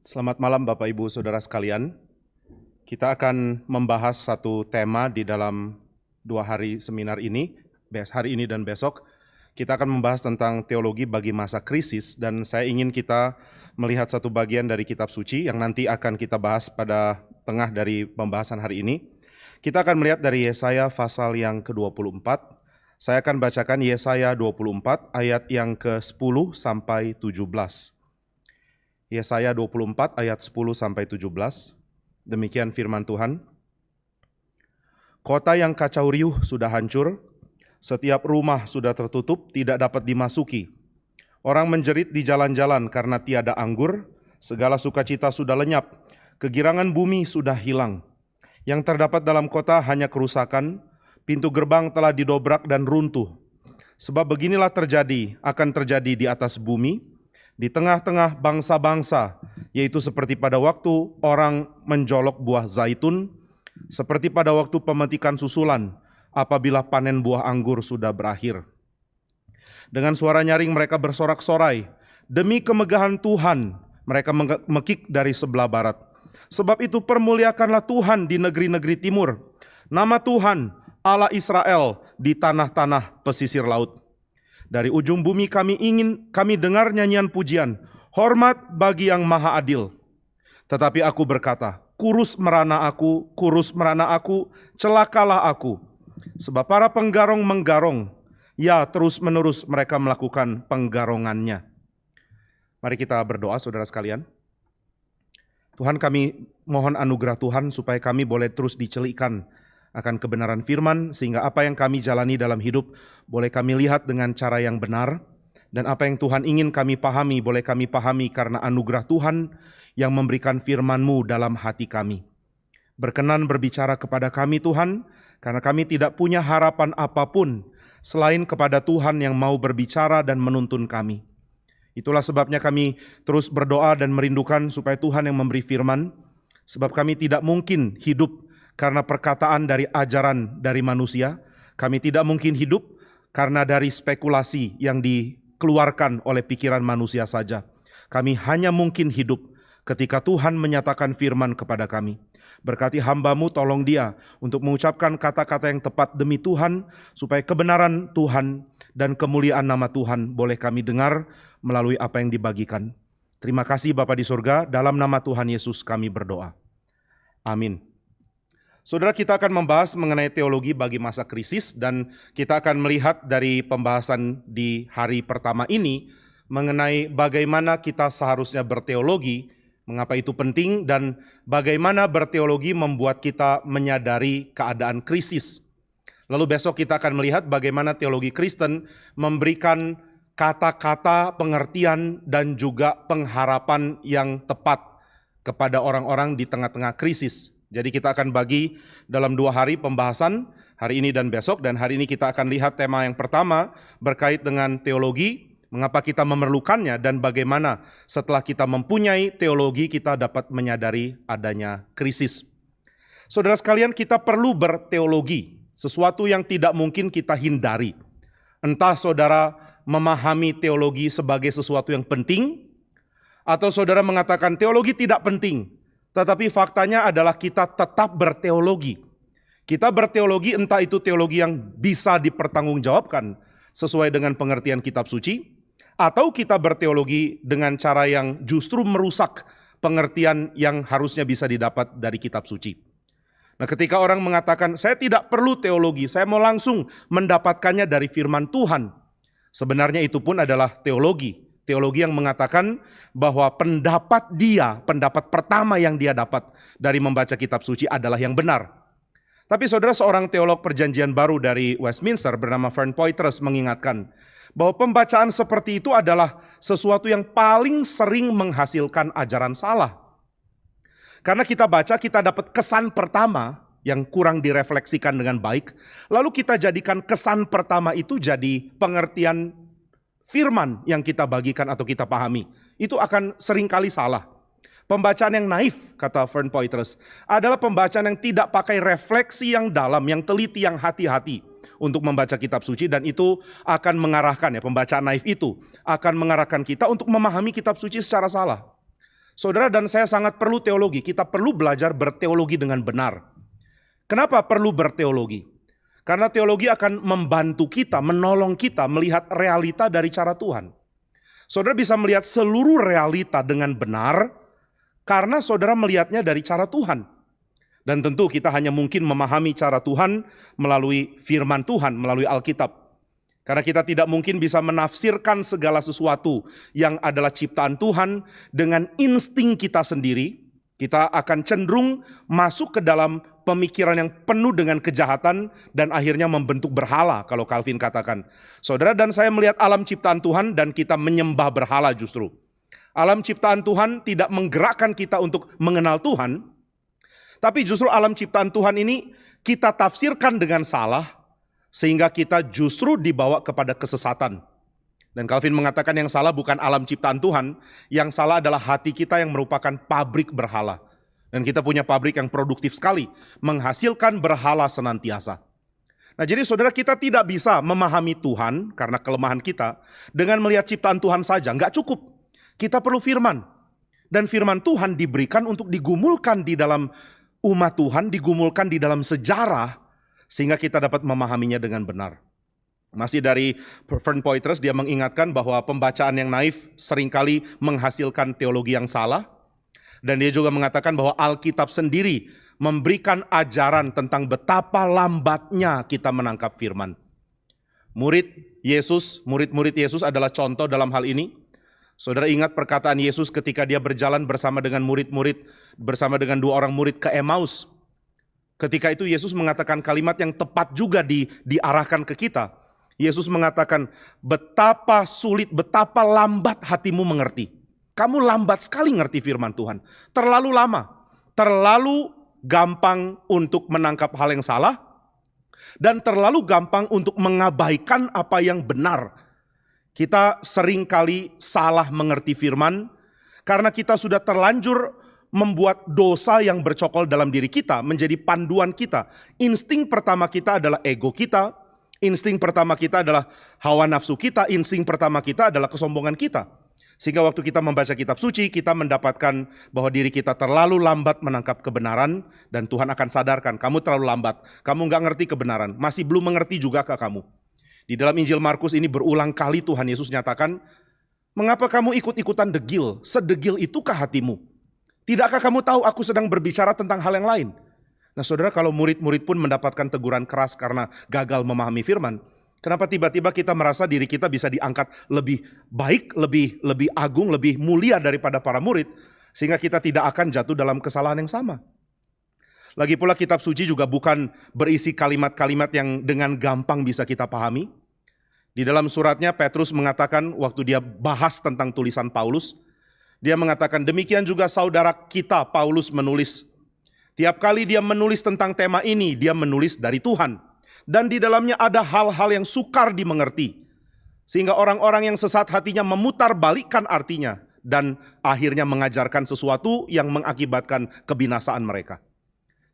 Selamat malam Bapak Ibu Saudara sekalian. Kita akan membahas satu tema di dalam 2 hari seminar ini, hari ini dan besok. Kita akan membahas tentang teologi bagi masa krisis, dan saya ingin kita melihat satu bagian dari kitab suci yang nanti akan kita bahas pada tengah dari pembahasan hari ini. Kita akan melihat dari Yesaya pasal yang ke-24. Saya akan bacakan Yesaya 24 ayat yang ke-10 sampai 17. Yesaya 24 ayat 10 sampai 17. Demikian firman Tuhan. Kota yang kacau riuh sudah hancur, setiap rumah sudah tertutup, tidak dapat dimasuki. Orang menjerit di jalan-jalan karena tiada anggur, segala sukacita sudah lenyap, kegirangan bumi sudah hilang. Yang terdapat dalam kota hanya kerusakan, pintu gerbang telah didobrak dan runtuh. Sebab beginilah akan terjadi di atas bumi, di tengah-tengah bangsa-bangsa, yaitu seperti pada waktu orang menjolok buah zaitun, seperti pada waktu pemetikan susulan, apabila panen buah anggur sudah berakhir. Dengan suara nyaring mereka bersorak-sorai, demi kemegahan Tuhan, mereka mekik dari sebelah barat. Sebab itu permuliakanlah Tuhan di negeri-negeri timur, nama Tuhan, Allah Israel, di tanah-tanah pesisir laut. Dari ujung bumi kami dengar nyanyian pujian, hormat bagi yang maha adil. Tetapi aku berkata, kurus merana aku, celakalah aku. Sebab para penggarong menggarong, ya terus menerus mereka melakukan penggarongannya. Mari kita berdoa saudara sekalian. Tuhan, kami mohon anugerah Tuhan supaya kami boleh terus dicelikkan akan kebenaran firman, sehingga apa yang kami jalani dalam hidup boleh kami lihat dengan cara yang benar, dan apa yang Tuhan ingin kami pahami boleh kami pahami karena anugerah Tuhan yang memberikan firman-Mu dalam hati kami. Berkenan berbicara kepada kami Tuhan, karena kami tidak punya harapan apapun selain kepada Tuhan yang mau berbicara dan menuntun kami. Itulah sebabnya kami terus berdoa dan merindukan supaya Tuhan yang memberi firman, sebab kami tidak mungkin hidup karena perkataan dari ajaran dari manusia. Kami tidak mungkin hidup karena dari spekulasi yang dikeluarkan oleh pikiran manusia saja. Kami hanya mungkin hidup ketika Tuhan menyatakan firman kepada kami. Berkati hamba-Mu, tolong dia untuk mengucapkan kata-kata yang tepat demi Tuhan, supaya kebenaran Tuhan dan kemuliaan nama Tuhan boleh kami dengar melalui apa yang dibagikan. Terima kasih Bapa di surga, dalam nama Tuhan Yesus kami berdoa. Amin. Saudara, kita akan membahas mengenai teologi bagi masa krisis, dan kita akan melihat dari pembahasan di hari pertama ini mengenai bagaimana kita seharusnya berteologi, mengapa itu penting, dan bagaimana berteologi membuat kita menyadari keadaan krisis. Lalu besok kita akan melihat bagaimana teologi Kristen memberikan kata-kata, pengertian, dan juga pengharapan yang tepat kepada orang-orang di tengah-tengah krisis. Jadi kita akan bagi dalam 2 hari pembahasan, hari ini dan besok. Dan hari ini kita akan lihat tema yang pertama berkait dengan teologi, mengapa kita memerlukannya, dan bagaimana setelah kita mempunyai teologi kita dapat menyadari adanya krisis. Saudara sekalian, kita perlu berteologi, sesuatu yang tidak mungkin kita hindari. Entah saudara memahami teologi sebagai sesuatu yang penting, atau saudara mengatakan teologi tidak penting. Tetapi faktanya adalah kita tetap berteologi. Kita berteologi, entah itu teologi yang bisa dipertanggungjawabkan sesuai dengan pengertian kitab suci, atau kita berteologi dengan cara yang justru merusak pengertian yang harusnya bisa didapat dari kitab suci. Nah, ketika orang mengatakan, saya tidak perlu teologi, saya mau langsung mendapatkannya dari firman Tuhan. Sebenarnya itu pun adalah teologi. Teologi yang mengatakan bahwa pendapat pertama yang dia dapat dari membaca kitab suci adalah yang benar. Tapi saudara, seorang teolog perjanjian baru dari Westminster bernama Vern Poythress mengingatkan bahwa pembacaan seperti itu adalah sesuatu yang paling sering menghasilkan ajaran salah. Karena kita baca, kita dapat kesan pertama yang kurang direfleksikan dengan baik, lalu kita jadikan kesan pertama itu jadi pengertian firman yang kita bagikan atau kita pahami. Itu akan seringkali salah. Pembacaan yang naif, kata Vern Poythress, adalah pembacaan yang tidak pakai refleksi yang dalam, yang teliti, yang hati-hati untuk membaca kitab suci, dan itu akan mengarahkan, pembacaan naif itu akan mengarahkan kita untuk memahami kitab suci secara salah. Saudara dan saya sangat perlu teologi. Kita perlu belajar berteologi dengan benar. Kenapa perlu berteologi? Karena teologi akan membantu kita, menolong kita melihat realita dari cara Tuhan. Saudara bisa melihat seluruh realita dengan benar karena saudara melihatnya dari cara Tuhan. Dan tentu kita hanya mungkin memahami cara Tuhan melalui firman Tuhan, melalui Alkitab. Karena kita tidak mungkin bisa menafsirkan segala sesuatu yang adalah ciptaan Tuhan dengan insting kita sendiri. Kita akan cenderung masuk ke dalam pemikiran yang penuh dengan kejahatan dan akhirnya membentuk berhala, kalau Calvin katakan. Saudara dan saya melihat alam ciptaan Tuhan dan kita menyembah berhala justru. Alam ciptaan Tuhan tidak menggerakkan kita untuk mengenal Tuhan, tapi justru alam ciptaan Tuhan ini kita tafsirkan dengan salah, sehingga kita justru dibawa kepada kesesatan. Dan Calvin mengatakan yang salah bukan alam ciptaan Tuhan, yang salah adalah hati kita yang merupakan pabrik berhala. Dan kita punya pabrik yang produktif sekali, menghasilkan berhala senantiasa. Nah jadi saudara, kita tidak bisa memahami Tuhan karena kelemahan kita dengan melihat ciptaan Tuhan saja, nggak cukup. Kita perlu firman. Dan firman Tuhan diberikan untuk digumulkan di dalam umat Tuhan, digumulkan di dalam sejarah, sehingga kita dapat memahaminya dengan benar. Masih dari Fern Poitras, dia mengingatkan bahwa pembacaan yang naif seringkali menghasilkan teologi yang salah. Dan dia juga mengatakan bahwa Alkitab sendiri memberikan ajaran tentang betapa lambatnya kita menangkap firman. Murid-murid Yesus adalah contoh dalam hal ini. Saudara ingat perkataan Yesus ketika dia berjalan bersama dengan murid-murid, bersama dengan 2 orang murid ke Emmaus. Ketika itu Yesus mengatakan kalimat yang tepat juga diarahkan ke kita. Yesus mengatakan, betapa sulit, betapa lambat hatimu mengerti. Kamu lambat sekali ngerti firman Tuhan. Terlalu lama, terlalu gampang untuk menangkap hal yang salah, dan terlalu gampang untuk mengabaikan apa yang benar. Kita seringkali salah mengerti firman, karena kita sudah terlanjur membuat dosa yang bercokol dalam diri kita menjadi panduan kita. Insting pertama kita adalah ego kita, insting pertama kita adalah hawa nafsu kita, insting pertama kita adalah kesombongan kita. Sehingga waktu kita membaca kitab suci, kita mendapatkan bahwa diri kita terlalu lambat menangkap kebenaran, dan Tuhan akan sadarkan, kamu terlalu lambat, kamu gak ngerti kebenaran, masih belum mengerti juga ke kamu. Di dalam Injil Markus ini berulang kali Tuhan Yesus nyatakan, mengapa kamu ikut-ikutan degil, sedegil itukah hatimu? Tidakkah kamu tahu aku sedang berbicara tentang hal yang lain? Nah saudara, kalau murid-murid pun mendapatkan teguran keras karena gagal memahami firman, kenapa tiba-tiba kita merasa diri kita bisa diangkat lebih baik, lebih agung, lebih mulia daripada para murid, sehingga kita tidak akan jatuh dalam kesalahan yang sama. Lagi pula kitab suci juga bukan berisi kalimat-kalimat yang dengan gampang bisa kita pahami. Di dalam suratnya Petrus mengatakan waktu dia bahas tentang tulisan Paulus, dia mengatakan demikian juga saudara kita Paulus menulis. Tiap kali dia menulis tentang tema ini, dia menulis dari Tuhan. Dan di dalamnya ada hal-hal yang sukar dimengerti. Sehingga orang-orang yang sesat hatinya memutar balikkan artinya. Dan akhirnya mengajarkan sesuatu yang mengakibatkan kebinasaan mereka.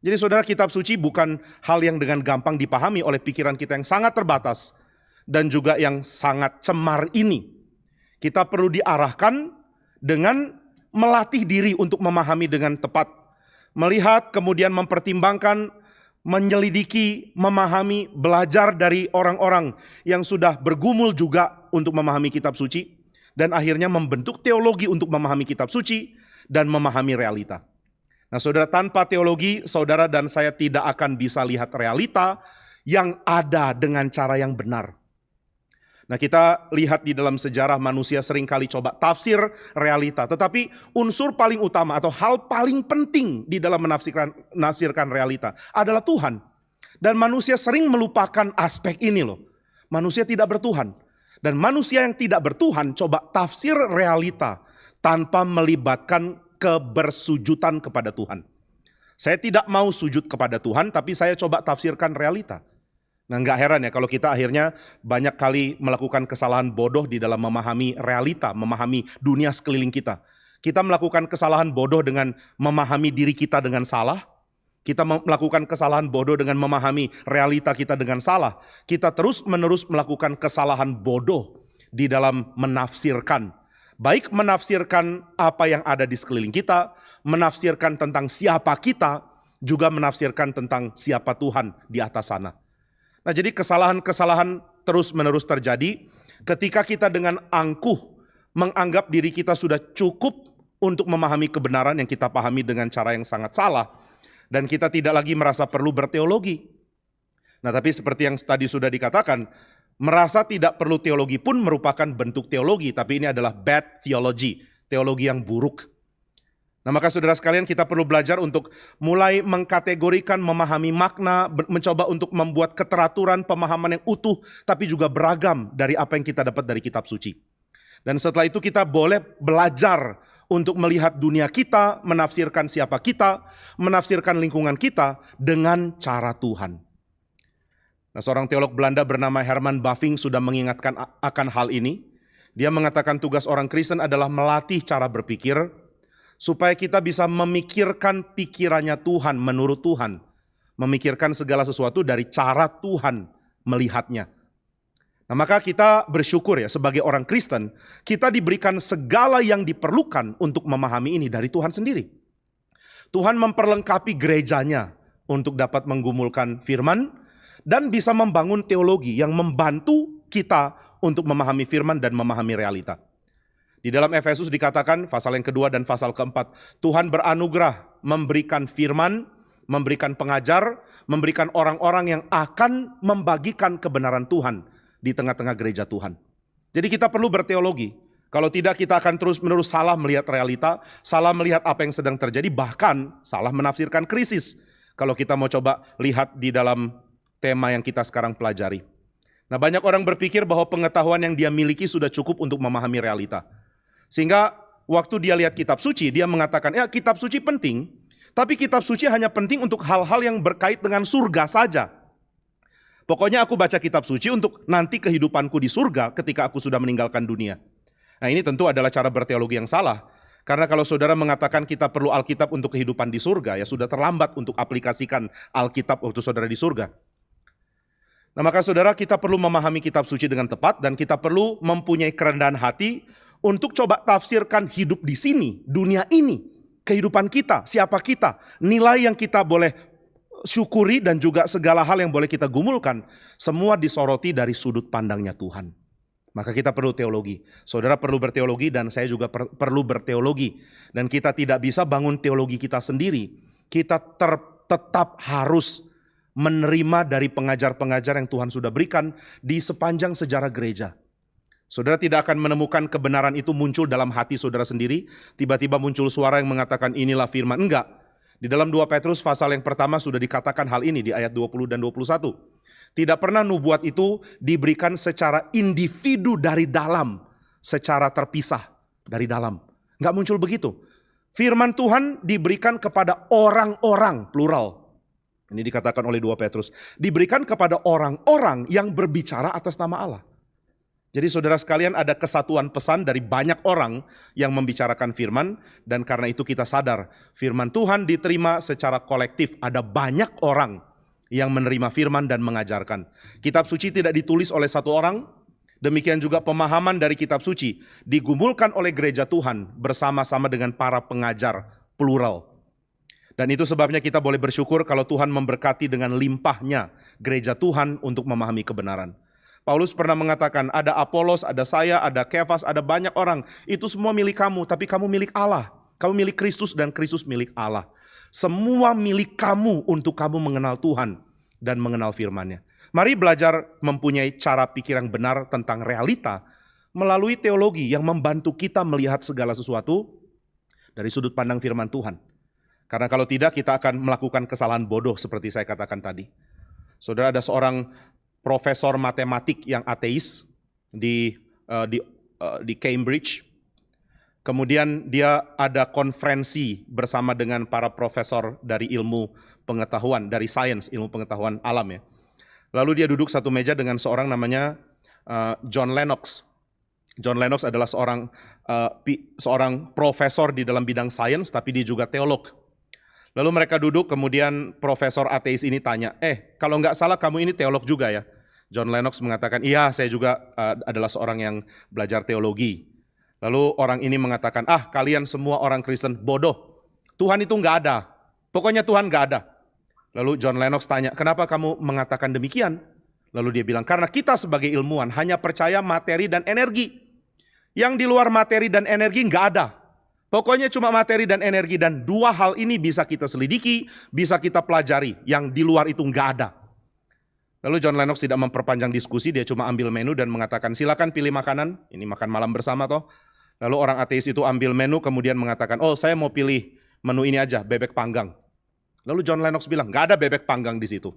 Jadi saudara, kitab suci bukan hal yang dengan gampang dipahami oleh pikiran kita yang sangat terbatas. Dan juga yang sangat cemar ini. Kita perlu diarahkan dengan melatih diri untuk memahami dengan tepat. Melihat, kemudian mempertimbangkan, menyelidiki, memahami, belajar dari orang-orang yang sudah bergumul juga untuk memahami kitab suci. Dan akhirnya membentuk teologi untuk memahami kitab suci dan memahami realita. Nah saudara, tanpa teologi, saudara dan saya tidak akan bisa lihat realita yang ada dengan cara yang benar. Nah kita lihat di dalam sejarah manusia seringkali coba tafsir realita. Tetapi unsur paling utama atau hal paling penting di dalam menafsirkan realita adalah Tuhan. Dan manusia sering melupakan aspek ini loh. Manusia tidak bertuhan. Dan manusia yang tidak bertuhan coba tafsir realita tanpa melibatkan kebersujudan kepada Tuhan. Saya tidak mau sujud kepada Tuhan, tapi saya coba tafsirkan realita. Nah nggak heran ya kalau kita akhirnya banyak kali melakukan kesalahan bodoh di dalam memahami realita, memahami dunia sekeliling kita. Kita melakukan kesalahan bodoh dengan memahami diri kita dengan salah. Kita melakukan kesalahan bodoh dengan memahami realita kita dengan salah. Kita terus-menerus melakukan kesalahan bodoh di dalam menafsirkan, Baik menafsirkan apa yang ada di sekeliling kita, menafsirkan tentang siapa kita, juga menafsirkan tentang siapa Tuhan di atas sana. Nah, jadi kesalahan-kesalahan terus-menerus terjadi ketika kita dengan angkuh menganggap diri kita sudah cukup untuk memahami kebenaran yang kita pahami dengan cara yang sangat salah, dan kita tidak lagi merasa perlu berteologi. Nah, tapi seperti yang tadi sudah dikatakan, merasa tidak perlu teologi pun merupakan bentuk teologi, tapi ini adalah bad theology, teologi yang buruk. Nah, maka saudara sekalian, kita perlu belajar untuk mulai mengkategorikan, memahami makna, mencoba untuk membuat keteraturan pemahaman yang utuh, tapi juga beragam dari apa yang kita dapat dari kitab suci. Dan setelah itu kita boleh belajar untuk melihat dunia kita, menafsirkan siapa kita, menafsirkan lingkungan kita dengan cara Tuhan. Nah, seorang teolog Belanda bernama Herman Bavinck sudah mengingatkan akan hal ini. Dia mengatakan tugas orang Kristen adalah melatih cara berpikir, supaya kita bisa memikirkan pikirannya Tuhan menurut Tuhan. Memikirkan segala sesuatu dari cara Tuhan melihatnya. Nah, maka kita bersyukur ya sebagai orang Kristen, kita diberikan segala yang diperlukan untuk memahami ini dari Tuhan sendiri. Tuhan memperlengkapi gerejanya untuk dapat menggumulkan firman, dan bisa membangun teologi yang membantu kita untuk memahami firman dan memahami realita. Di dalam Efesus dikatakan, pasal yang kedua dan pasal keempat, Tuhan beranugerah memberikan firman, memberikan pengajar, memberikan orang-orang yang akan membagikan kebenaran Tuhan di tengah-tengah gereja Tuhan. Jadi kita perlu berteologi. Kalau tidak, kita akan terus-menerus salah melihat realita, salah melihat apa yang sedang terjadi, bahkan salah menafsirkan krisis. Kalau kita mau coba lihat di dalam tema yang kita sekarang pelajari. Nah, banyak orang berpikir bahwa pengetahuan yang dia miliki sudah cukup untuk memahami realita. Sehingga waktu dia lihat kitab suci, dia mengatakan, ya kitab suci penting, tapi kitab suci hanya penting untuk hal-hal yang berkait dengan surga saja. Pokoknya aku baca kitab suci untuk nanti kehidupanku di surga ketika aku sudah meninggalkan dunia. Nah, ini tentu adalah cara berteologi yang salah. Karena kalau saudara mengatakan kita perlu Alkitab untuk kehidupan di surga, ya sudah terlambat untuk aplikasikan Alkitab waktu saudara di surga. Nah, maka saudara, kita perlu memahami kitab suci dengan tepat, dan kita perlu mempunyai kerendahan hati untuk coba tafsirkan hidup di sini, dunia ini, kehidupan kita, siapa kita, nilai yang kita boleh syukuri dan juga segala hal yang boleh kita gumulkan, semua disoroti dari sudut pandangnya Tuhan. Maka kita perlu teologi. Saudara perlu berteologi dan saya juga perlu berteologi. Dan kita tidak bisa bangun teologi kita sendiri. Kita tetap harus menerima dari pengajar-pengajar yang Tuhan sudah berikan di sepanjang sejarah gereja. Saudara tidak akan menemukan kebenaran itu muncul dalam hati saudara sendiri, tiba-tiba muncul suara yang mengatakan inilah firman. Enggak. Di dalam 2 Petrus pasal yang pertama sudah dikatakan hal ini di ayat 20 dan 21. Tidak pernah nubuat itu diberikan secara individu dari dalam, secara terpisah dari dalam. Enggak muncul begitu. Firman Tuhan diberikan kepada orang-orang, plural. Ini dikatakan oleh 2 Petrus. Diberikan kepada orang-orang yang berbicara atas nama Allah. Jadi saudara sekalian, ada kesatuan pesan dari banyak orang yang membicarakan firman. Dan karena itu kita sadar firman Tuhan diterima secara kolektif. Ada banyak orang yang menerima firman dan mengajarkan. Kitab suci tidak ditulis oleh satu orang. Demikian juga pemahaman dari kitab suci digumulkan oleh gereja Tuhan bersama-sama dengan para pengajar, plural. Dan itu sebabnya kita boleh bersyukur kalau Tuhan memberkati dengan limpahnya gereja Tuhan untuk memahami kebenaran. Paulus pernah mengatakan, ada Apolos, ada saya, ada Kefas, ada banyak orang. Itu semua milik kamu, tapi kamu milik Allah. Kamu milik Kristus dan Kristus milik Allah. Semua milik kamu untuk kamu mengenal Tuhan dan mengenal firman-Nya. Mari belajar mempunyai cara pikir yang benar tentang realita melalui teologi yang membantu kita melihat segala sesuatu dari sudut pandang firman Tuhan. Karena kalau tidak kita akan melakukan kesalahan bodoh seperti saya katakan tadi. Saudara, ada seorang profesor matematik yang ateis di Cambridge. Kemudian dia ada konferensi bersama dengan para profesor dari ilmu pengetahuan, dari sains, ilmu pengetahuan alam ya. Lalu dia duduk satu meja dengan seorang namanya John Lennox. John Lennox adalah seorang profesor di dalam bidang sains, tapi dia juga teolog. Lalu mereka duduk, kemudian profesor ateis ini tanya, kalau nggak salah kamu ini teolog juga ya? John Lennox mengatakan, iya saya juga adalah seorang yang belajar teologi. Lalu orang ini mengatakan, kalian semua orang Kristen bodoh. Tuhan itu nggak ada. Pokoknya Tuhan nggak ada. Lalu John Lennox tanya, kenapa kamu mengatakan demikian? Lalu dia bilang, karena kita sebagai ilmuwan hanya percaya materi dan energi. Yang di luar materi dan energi nggak ada. Pokoknya cuma materi dan energi, dan dua hal ini bisa kita selidiki, bisa kita pelajari. Yang di luar itu nggak ada. Lalu John Lennox tidak memperpanjang diskusi, dia cuma ambil menu dan mengatakan, silakan pilih makanan, ini makan malam bersama toh. Lalu orang ateis itu ambil menu kemudian mengatakan, saya mau pilih menu ini aja, bebek panggang. Lalu John Lennox bilang, nggak ada bebek panggang di situ.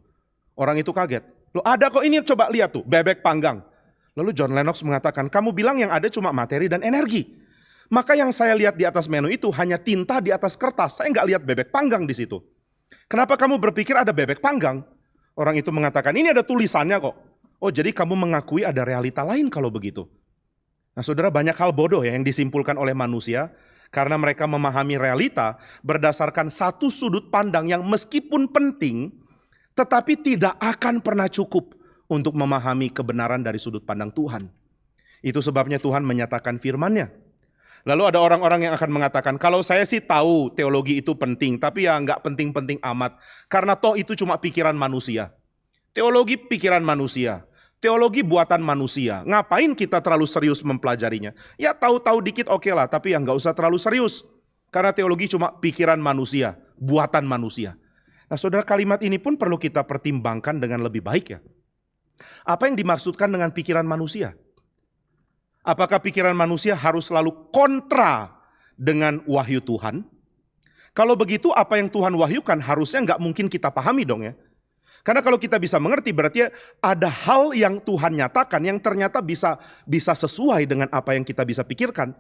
Orang itu kaget, loh ada kok, ini coba lihat tuh, bebek panggang. Lalu John Lennox mengatakan, kamu bilang yang ada cuma materi dan energi. Maka yang saya lihat di atas menu itu hanya tinta di atas kertas, saya nggak lihat bebek panggang di situ. Kenapa kamu berpikir ada bebek panggang? Orang itu mengatakan, ini ada tulisannya kok. Oh, jadi kamu mengakui ada realita lain kalau begitu. Nah saudara, banyak hal bodoh ya yang disimpulkan oleh manusia karena mereka memahami realita berdasarkan satu sudut pandang yang meskipun penting tetapi tidak akan pernah cukup untuk memahami kebenaran dari sudut pandang Tuhan. Itu sebabnya Tuhan menyatakan firman-Nya. Lalu ada orang-orang yang akan mengatakan, kalau saya sih tahu teologi itu penting, tapi ya nggak penting-penting amat. Karena toh itu cuma pikiran manusia. Teologi pikiran manusia. Teologi buatan manusia. Ngapain kita terlalu serius mempelajarinya? Ya tahu-tahu dikit oke lah, tapi ya nggak usah terlalu serius. Karena teologi cuma pikiran manusia, buatan manusia. Nah saudara, kalimat ini pun perlu kita pertimbangkan dengan lebih baik ya. Apa yang dimaksudkan dengan pikiran manusia? Apakah pikiran manusia harus selalu kontra dengan wahyu Tuhan? Kalau begitu apa yang Tuhan wahyukan harusnya nggak mungkin kita pahami dong ya. Karena kalau kita bisa mengerti berarti ada hal yang Tuhan nyatakan yang ternyata bisa sesuai dengan apa yang kita bisa pikirkan.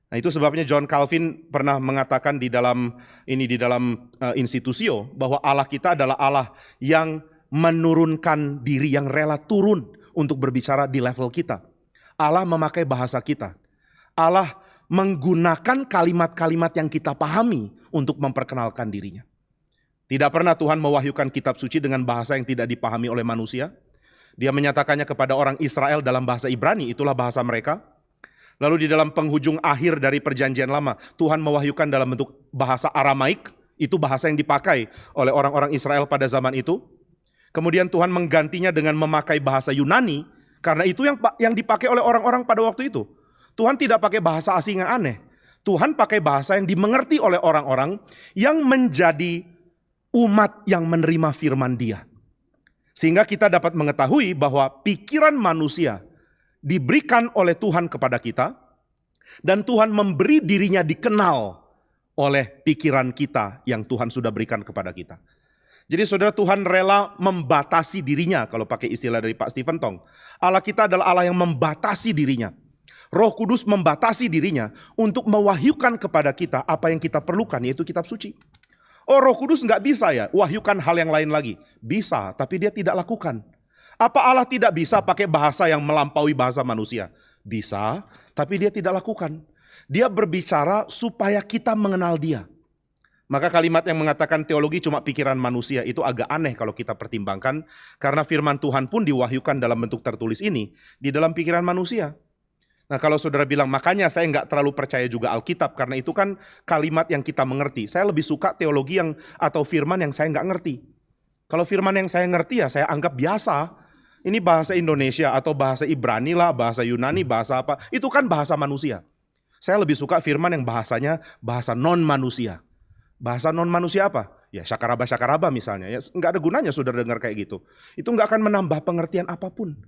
Nah itu sebabnya John Calvin pernah mengatakan di dalam Institutio bahwa Allah kita adalah Allah yang menurunkan diri, yang rela turun untuk berbicara di level kita. Allah memakai bahasa kita. Allah menggunakan kalimat-kalimat yang kita pahami untuk memperkenalkan dirinya. Tidak pernah Tuhan mewahyukan kitab suci dengan bahasa yang tidak dipahami oleh manusia. Dia menyatakannya kepada orang Israel dalam bahasa Ibrani, itulah bahasa mereka. Lalu di dalam penghujung akhir dari perjanjian lama, Tuhan mewahyukan dalam bentuk bahasa Aramaik, itu bahasa yang dipakai oleh orang-orang Israel pada zaman itu. Kemudian Tuhan menggantinya dengan memakai bahasa Yunani, karena itu yang dipakai oleh orang-orang pada waktu itu. Tuhan tidak pakai bahasa asing yang aneh. Tuhan pakai bahasa yang dimengerti oleh orang-orang yang menjadi umat yang menerima firman Dia. Sehingga kita dapat mengetahui bahwa pikiran manusia diberikan oleh Tuhan kepada kita. Dan Tuhan memberi dirinya dikenal oleh pikiran kita yang Tuhan sudah berikan kepada kita. Jadi saudara, Tuhan rela membatasi dirinya, kalau pakai istilah dari Pak Stephen Tong. Allah kita adalah Allah yang membatasi dirinya. Roh Kudus membatasi dirinya untuk mewahyukan kepada kita apa yang kita perlukan, yaitu kitab suci. Oh, Roh Kudus nggak bisa ya wahyukan hal yang lain lagi? Bisa, tapi dia tidak lakukan. Apa Allah tidak bisa pakai bahasa yang melampaui bahasa manusia? Bisa, tapi dia tidak lakukan. Dia berbicara supaya kita mengenal Dia. Maka kalimat yang mengatakan teologi cuma pikiran manusia itu agak aneh kalau kita pertimbangkan. Karena firman Tuhan pun diwahyukan dalam bentuk tertulis ini di dalam pikiran manusia. Nah kalau saudara bilang, makanya saya nggak terlalu percaya juga Alkitab. Karena itu kan kalimat yang kita mengerti. Saya lebih suka teologi atau firman yang saya nggak ngerti. Kalau firman yang saya ngerti ya saya anggap biasa. Ini bahasa Indonesia atau bahasa Ibrani lah, bahasa Yunani, bahasa apa. Itu kan bahasa manusia. Saya lebih suka firman yang bahasanya bahasa non-manusia. Bahasa non manusia apa? Ya syakaraba misalnya. Ya nggak ada gunanya saudara dengar kayak gitu. Itu nggak akan menambah pengertian apapun.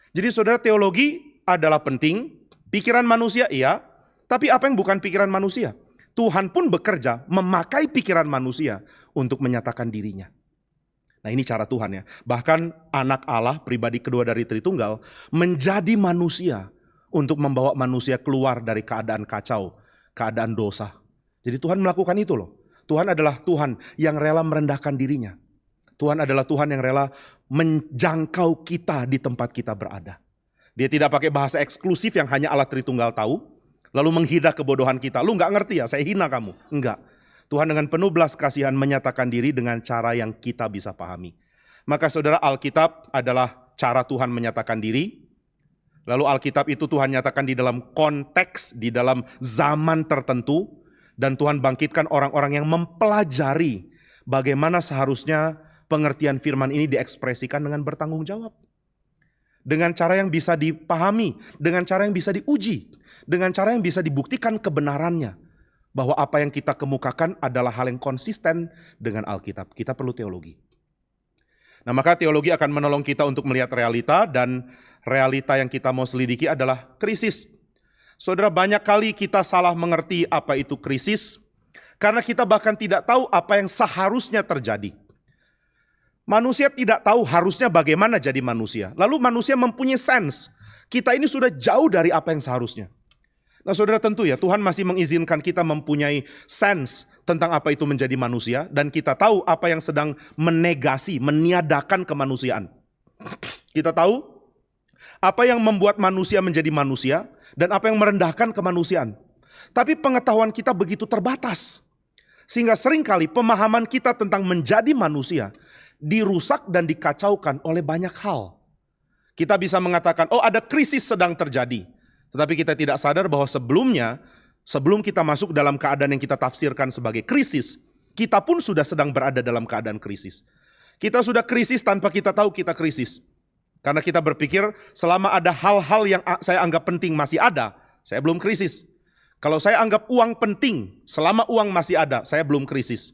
Jadi saudara, teologi adalah penting. Pikiran manusia iya. Tapi apa yang bukan pikiran manusia? Tuhan pun bekerja memakai pikiran manusia untuk menyatakan dirinya. Nah ini cara Tuhan ya. Bahkan anak Allah, pribadi kedua dari Tritunggal, menjadi manusia untuk membawa manusia keluar dari keadaan kacau, keadaan dosa. Jadi Tuhan melakukan itu loh. Tuhan adalah Tuhan yang rela merendahkan dirinya. Tuhan adalah Tuhan yang rela menjangkau kita di tempat kita berada. Dia tidak pakai bahasa eksklusif yang hanya Allah Tritunggal tahu. Lalu menghina kebodohan kita. Lu gak ngerti ya, saya hina kamu. Enggak. Tuhan dengan penuh belas kasihan menyatakan diri dengan cara yang kita bisa pahami. Maka saudara, Alkitab adalah cara Tuhan menyatakan diri. Lalu Alkitab itu Tuhan nyatakan di dalam konteks, di dalam zaman tertentu. Dan Tuhan bangkitkan orang-orang yang mempelajari bagaimana seharusnya pengertian firman ini diekspresikan dengan bertanggung jawab. Dengan cara yang bisa dipahami, dengan cara yang bisa diuji, dengan cara yang bisa dibuktikan kebenarannya. Bahwa apa yang kita kemukakan adalah hal yang konsisten dengan Alkitab. Kita perlu teologi. Nah, maka teologi akan menolong kita untuk melihat realita, dan realita yang kita mau selidiki adalah krisis. Saudara, banyak kali kita salah mengerti apa itu krisis, karena kita bahkan tidak tahu apa yang seharusnya terjadi. Manusia tidak tahu harusnya bagaimana jadi manusia. Lalu manusia mempunyai sense, kita ini sudah jauh dari apa yang seharusnya. Nah saudara, tentu ya Tuhan masih mengizinkan kita mempunyai sense tentang apa itu menjadi manusia. Dan kita tahu apa yang sedang menegasi, meniadakan kemanusiaan. Kita tahu apa yang membuat manusia menjadi manusia dan apa yang merendahkan kemanusiaan. Tapi pengetahuan kita begitu terbatas. Sehingga seringkali pemahaman kita tentang menjadi manusia dirusak dan dikacaukan oleh banyak hal. Kita bisa mengatakan, oh ada krisis sedang terjadi. Tetapi kita tidak sadar bahwa sebelumnya, sebelum kita masuk dalam keadaan yang kita tafsirkan sebagai krisis, kita pun sudah sedang berada dalam keadaan krisis. Kita sudah krisis tanpa kita tahu kita krisis. Karena kita berpikir selama ada hal-hal yang saya anggap penting masih ada, saya belum krisis. Kalau saya anggap uang penting, selama uang masih ada, saya belum krisis.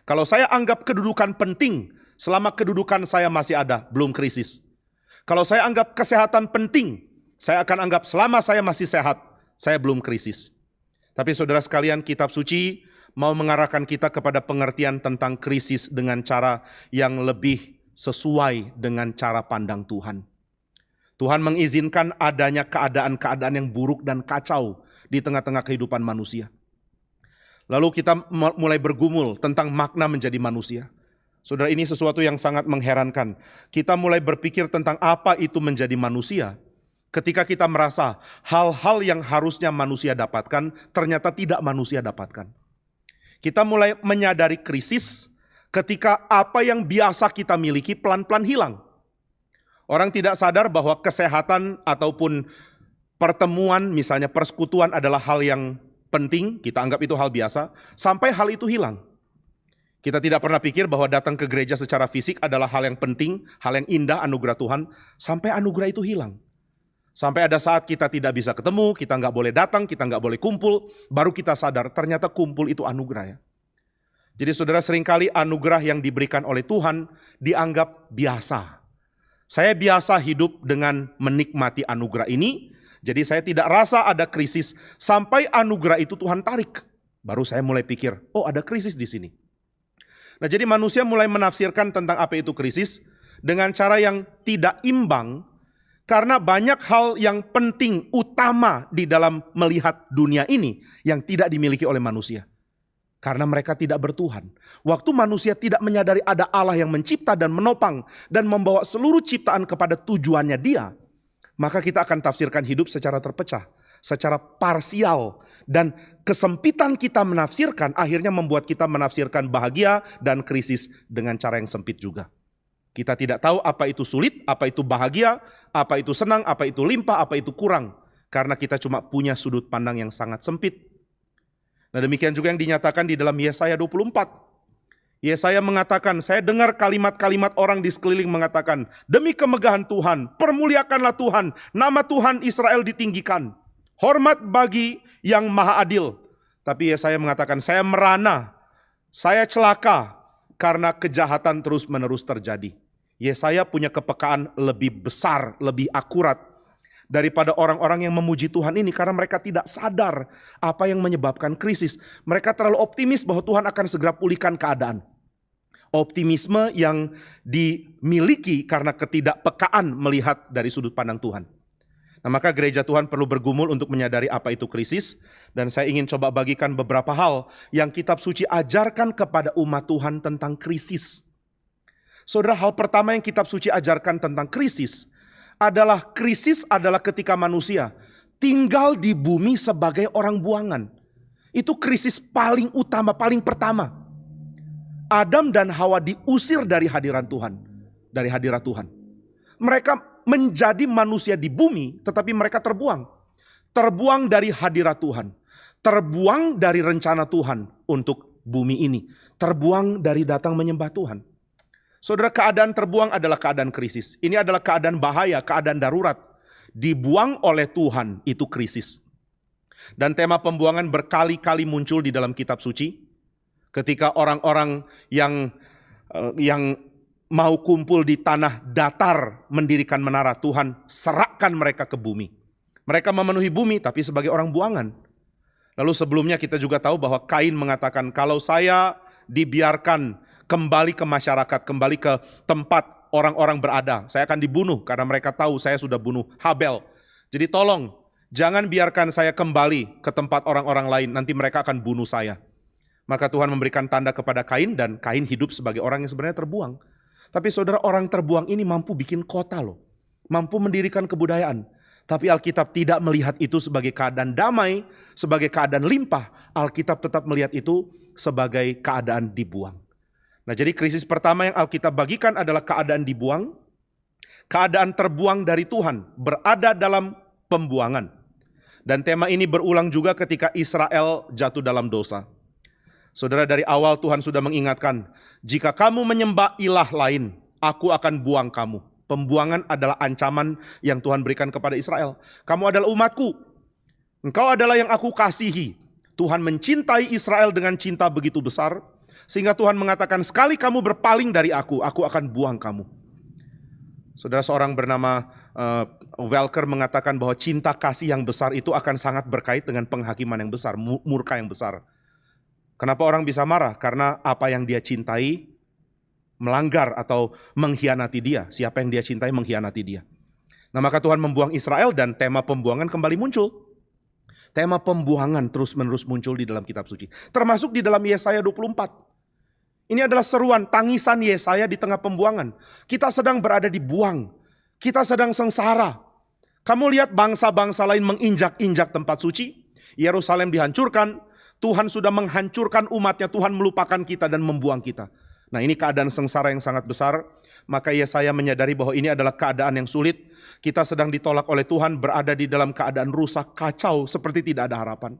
Kalau saya anggap kedudukan penting, selama kedudukan saya masih ada, belum krisis. Kalau saya anggap kesehatan penting, saya akan anggap selama saya masih sehat, saya belum krisis. Tapi saudara sekalian, kitab suci mau mengarahkan kita kepada pengertian tentang krisis dengan cara yang lebih sesuai dengan cara pandang Tuhan. Tuhan mengizinkan adanya keadaan-keadaan yang buruk dan kacau di tengah-tengah kehidupan manusia. Lalu kita mulai bergumul tentang makna menjadi manusia. Saudara, ini sesuatu yang sangat mengherankan. Kita mulai berpikir tentang apa itu menjadi manusia. Ketika kita merasa hal-hal yang harusnya manusia dapatkan, ternyata tidak manusia dapatkan. Kita mulai menyadari krisis ketika apa yang biasa kita miliki pelan-pelan hilang. Orang tidak sadar bahwa kesehatan ataupun pertemuan, misalnya persekutuan adalah hal yang penting, kita anggap itu hal biasa, sampai hal itu hilang. Kita tidak pernah pikir bahwa datang ke gereja secara fisik adalah hal yang penting, hal yang indah, anugerah Tuhan, sampai anugerah itu hilang. Sampai ada saat kita tidak bisa ketemu, kita nggak boleh datang, kita nggak boleh kumpul, baru kita sadar ternyata kumpul itu anugerah ya. Jadi saudara, seringkali anugerah yang diberikan oleh Tuhan dianggap biasa. Saya biasa hidup dengan menikmati anugerah ini, jadi saya tidak rasa ada krisis sampai anugerah itu Tuhan tarik. Baru saya mulai pikir, oh ada krisis di sini. Nah jadi manusia mulai menafsirkan tentang apa itu krisis dengan cara yang tidak imbang. Karena banyak hal yang penting, utama di dalam melihat dunia ini yang tidak dimiliki oleh manusia. Karena mereka tidak bertuhan. Waktu manusia tidak menyadari ada Allah yang mencipta dan menopang dan membawa seluruh ciptaan kepada tujuannya Dia, maka kita akan tafsirkan hidup secara terpecah, secara parsial. Dan kesempitan kita menafsirkan akhirnya membuat kita menafsirkan bahagia dan krisis dengan cara yang sempit juga. Kita tidak tahu apa itu sulit, apa itu bahagia, apa itu senang, apa itu limpah, apa itu kurang. Karena kita cuma punya sudut pandang yang sangat sempit. Nah demikian juga yang dinyatakan di dalam Yesaya 24. Yesaya mengatakan, saya dengar kalimat-kalimat orang di sekeliling mengatakan, demi kemegahan Tuhan, permuliakanlah Tuhan, nama Tuhan Israel ditinggikan. Hormat bagi yang maha adil. Tapi Yesaya mengatakan, saya merana, saya celaka, karena kejahatan terus-menerus terjadi. Yesaya punya kepekaan lebih besar, lebih akurat daripada orang-orang yang memuji Tuhan ini. Karena mereka tidak sadar apa yang menyebabkan krisis. Mereka terlalu optimis bahwa Tuhan akan segera pulihkan keadaan. Optimisme yang dimiliki karena ketidakpekaan melihat dari sudut pandang Tuhan. Nah maka gereja Tuhan perlu bergumul untuk menyadari apa itu krisis. Dan saya ingin coba bagikan beberapa hal yang kitab suci ajarkan kepada umat Tuhan tentang krisis. Saudara, hal pertama yang kitab suci ajarkan tentang krisis adalah ketika manusia tinggal di bumi sebagai orang buangan. Itu krisis paling utama, paling pertama. Adam dan Hawa diusir dari hadiran Tuhan, dari hadirat Tuhan. Mereka menjadi manusia di bumi, tetapi mereka terbuang. Terbuang dari hadirat Tuhan. Terbuang dari rencana Tuhan untuk bumi ini. Terbuang dari datang menyembah Tuhan. Saudara, keadaan terbuang adalah keadaan krisis. Ini adalah keadaan bahaya, keadaan darurat. Dibuang oleh Tuhan itu krisis. Dan tema pembuangan berkali-kali muncul di dalam kitab suci. Ketika orang-orang yang mau kumpul di tanah datar mendirikan menara, Tuhan serahkan mereka ke bumi. Mereka memenuhi bumi tapi sebagai orang buangan. Lalu sebelumnya kita juga tahu bahwa Kain mengatakan, kalau saya dibiarkan kembali ke masyarakat, kembali ke tempat orang-orang berada, saya akan dibunuh karena mereka tahu saya sudah bunuh Habel. Jadi tolong, jangan biarkan saya kembali ke tempat orang-orang lain, nanti mereka akan bunuh saya. Maka Tuhan memberikan tanda kepada Kain dan Kain hidup sebagai orang yang sebenarnya terbuang. Tapi saudara, orang terbuang ini mampu bikin kota loh. Mampu mendirikan kebudayaan. Tapi Alkitab tidak melihat itu sebagai keadaan damai, sebagai keadaan limpah. Alkitab tetap melihat itu sebagai keadaan dibuang. Nah, jadi krisis pertama yang Alkitab bagikan adalah keadaan dibuang. Keadaan terbuang dari Tuhan, berada dalam pembuangan. Dan tema ini berulang juga ketika Israel jatuh dalam dosa. Saudara, dari awal Tuhan sudah mengingatkan, jika kamu menyembah ilah lain, aku akan buang kamu. Pembuangan adalah ancaman yang Tuhan berikan kepada Israel. Kamu adalah umatku, engkau adalah yang aku kasihi. Tuhan mencintai Israel dengan cinta begitu besar, sehingga Tuhan mengatakan, sekali kamu berpaling dari aku akan buang kamu. Saudara, seorang bernama Welker mengatakan bahwa cinta kasih yang besar itu akan sangat berkait dengan penghakiman yang besar, murka yang besar. Kenapa orang bisa marah? Karena apa yang dia cintai melanggar atau mengkhianati dia. Siapa yang dia cintai mengkhianati dia. Nah, maka Tuhan membuang Israel dan tema pembuangan kembali muncul. Tema pembuangan terus-menerus muncul di dalam kitab suci. Termasuk di dalam Yesaya 24. Ini adalah seruan, tangisan Yesaya di tengah pembuangan. Kita sedang berada dibuang. Kita sedang sengsara. Kamu lihat bangsa-bangsa lain menginjak-injak tempat suci. Yerusalem dihancurkan. Tuhan sudah menghancurkan umatnya, Tuhan melupakan kita dan membuang kita. Nah, ini keadaan sengsara yang sangat besar. Maka Yesaya menyadari bahwa ini adalah keadaan yang sulit. Kita sedang ditolak oleh Tuhan, berada di dalam keadaan rusak, kacau, seperti tidak ada harapan.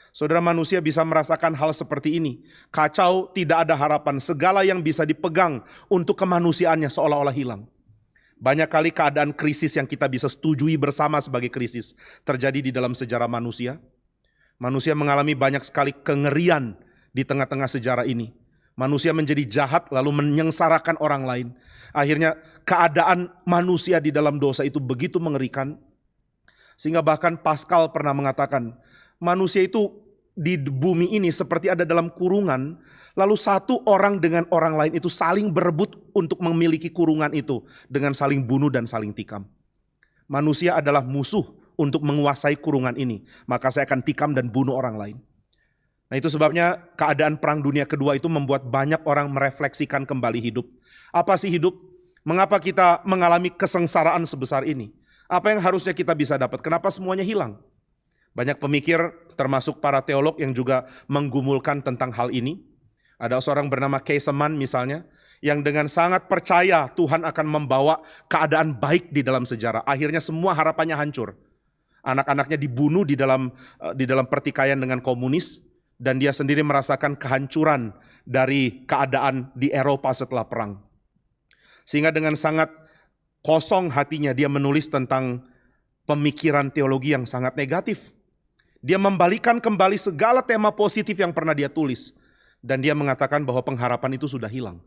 Saudara, manusia bisa merasakan hal seperti ini. Kacau, tidak ada harapan, segala yang bisa dipegang untuk kemanusiaannya seolah-olah hilang. Banyak kali keadaan krisis yang kita bisa setujui bersama sebagai krisis terjadi di dalam sejarah manusia. Manusia mengalami banyak sekali kengerian di tengah-tengah sejarah ini. Manusia menjadi jahat lalu menyengsarakan orang lain. Akhirnya keadaan manusia di dalam dosa itu begitu mengerikan. Sehingga bahkan Pascal pernah mengatakan, manusia itu di bumi ini seperti ada dalam kurungan. Lalu satu orang dengan orang lain itu saling berebut untuk memiliki kurungan itu. Dengan saling bunuh dan saling tikam. Manusia adalah musuh untuk menguasai kurungan ini, maka saya akan tikam dan bunuh orang lain. Nah, itu sebabnya keadaan Perang Dunia Kedua itu membuat banyak orang merefleksikan kembali hidup. Apa sih hidup? Mengapa kita mengalami kesengsaraan sebesar ini? Apa yang harusnya kita bisa dapat? Kenapa semuanya hilang? Banyak pemikir, termasuk para teolog yang juga menggumulkan tentang hal ini. Ada seorang bernama Keiseman misalnya, yang dengan sangat percaya Tuhan akan membawa keadaan baik di dalam sejarah. Akhirnya semua harapannya hancur. Anak-anaknya dibunuh di dalam pertikaian dengan komunis. Dan dia sendiri merasakan kehancuran dari keadaan di Eropa setelah perang. Sehingga dengan sangat kosong hatinya dia menulis tentang pemikiran teologi yang sangat negatif. Dia membalikan kembali segala tema positif yang pernah dia tulis. Dan dia mengatakan bahwa pengharapan itu sudah hilang.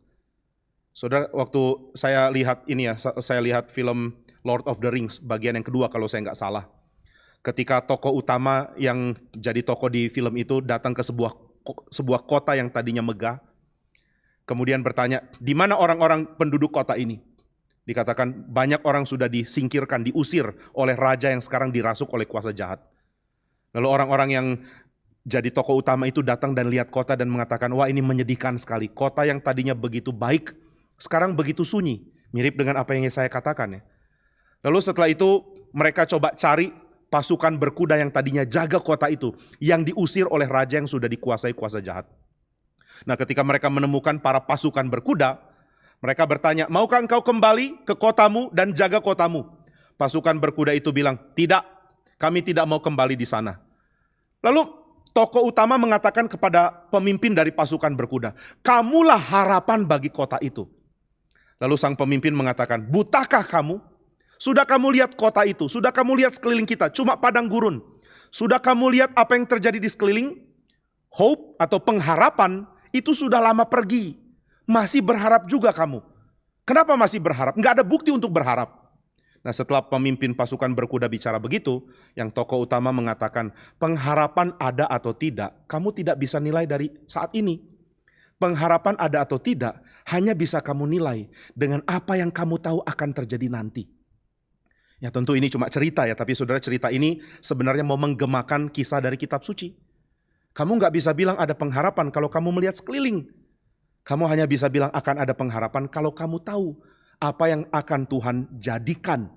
Saudara, waktu saya lihat film Lord of the Rings bagian yang kedua kalau saya nggak salah. Ketika tokoh utama yang jadi tokoh di film itu datang ke sebuah kota yang tadinya megah. Kemudian bertanya, di mana orang-orang penduduk kota ini? Dikatakan banyak orang sudah disingkirkan, diusir oleh raja yang sekarang dirasuk oleh kuasa jahat. Lalu orang-orang yang jadi tokoh utama itu datang dan lihat kota dan mengatakan, wah ini menyedihkan sekali. Kota yang tadinya begitu baik, sekarang begitu sunyi. Mirip dengan apa yang saya katakan ya. Lalu setelah itu mereka coba cari pasukan berkuda yang tadinya jaga kota itu, yang diusir oleh raja yang sudah dikuasai kuasa jahat. Nah, ketika mereka menemukan para pasukan berkuda, Mereka bertanya, maukah engkau kembali ke kotamu dan jaga kotamu? Pasukan berkuda itu bilang, tidak, kami tidak mau kembali di sana. Lalu tokoh utama mengatakan kepada pemimpin dari pasukan berkuda, kamulah harapan bagi kota itu. Lalu sang pemimpin mengatakan, butakah kamu? Sudah kamu lihat kota itu, sudah kamu lihat sekeliling kita, cuma padang gurun. Sudah kamu lihat apa yang terjadi di sekeliling? Hope atau pengharapan itu sudah lama pergi. Masih berharap juga kamu. Kenapa masih berharap? Nggak ada bukti untuk berharap. Nah, setelah pemimpin pasukan berkuda bicara begitu, yang tokoh utama mengatakan, pengharapan ada atau tidak, kamu tidak bisa nilai dari saat ini. Pengharapan ada atau tidak, hanya bisa kamu nilai dengan apa yang kamu tahu akan terjadi nanti. Ya tentu ini cuma cerita ya, tapi saudara, cerita ini sebenarnya mau menggemakan kisah dari kitab suci. Kamu nggak bisa bilang ada pengharapan kalau kamu melihat sekeliling. Kamu hanya bisa bilang akan ada pengharapan kalau kamu tahu apa yang akan Tuhan jadikan.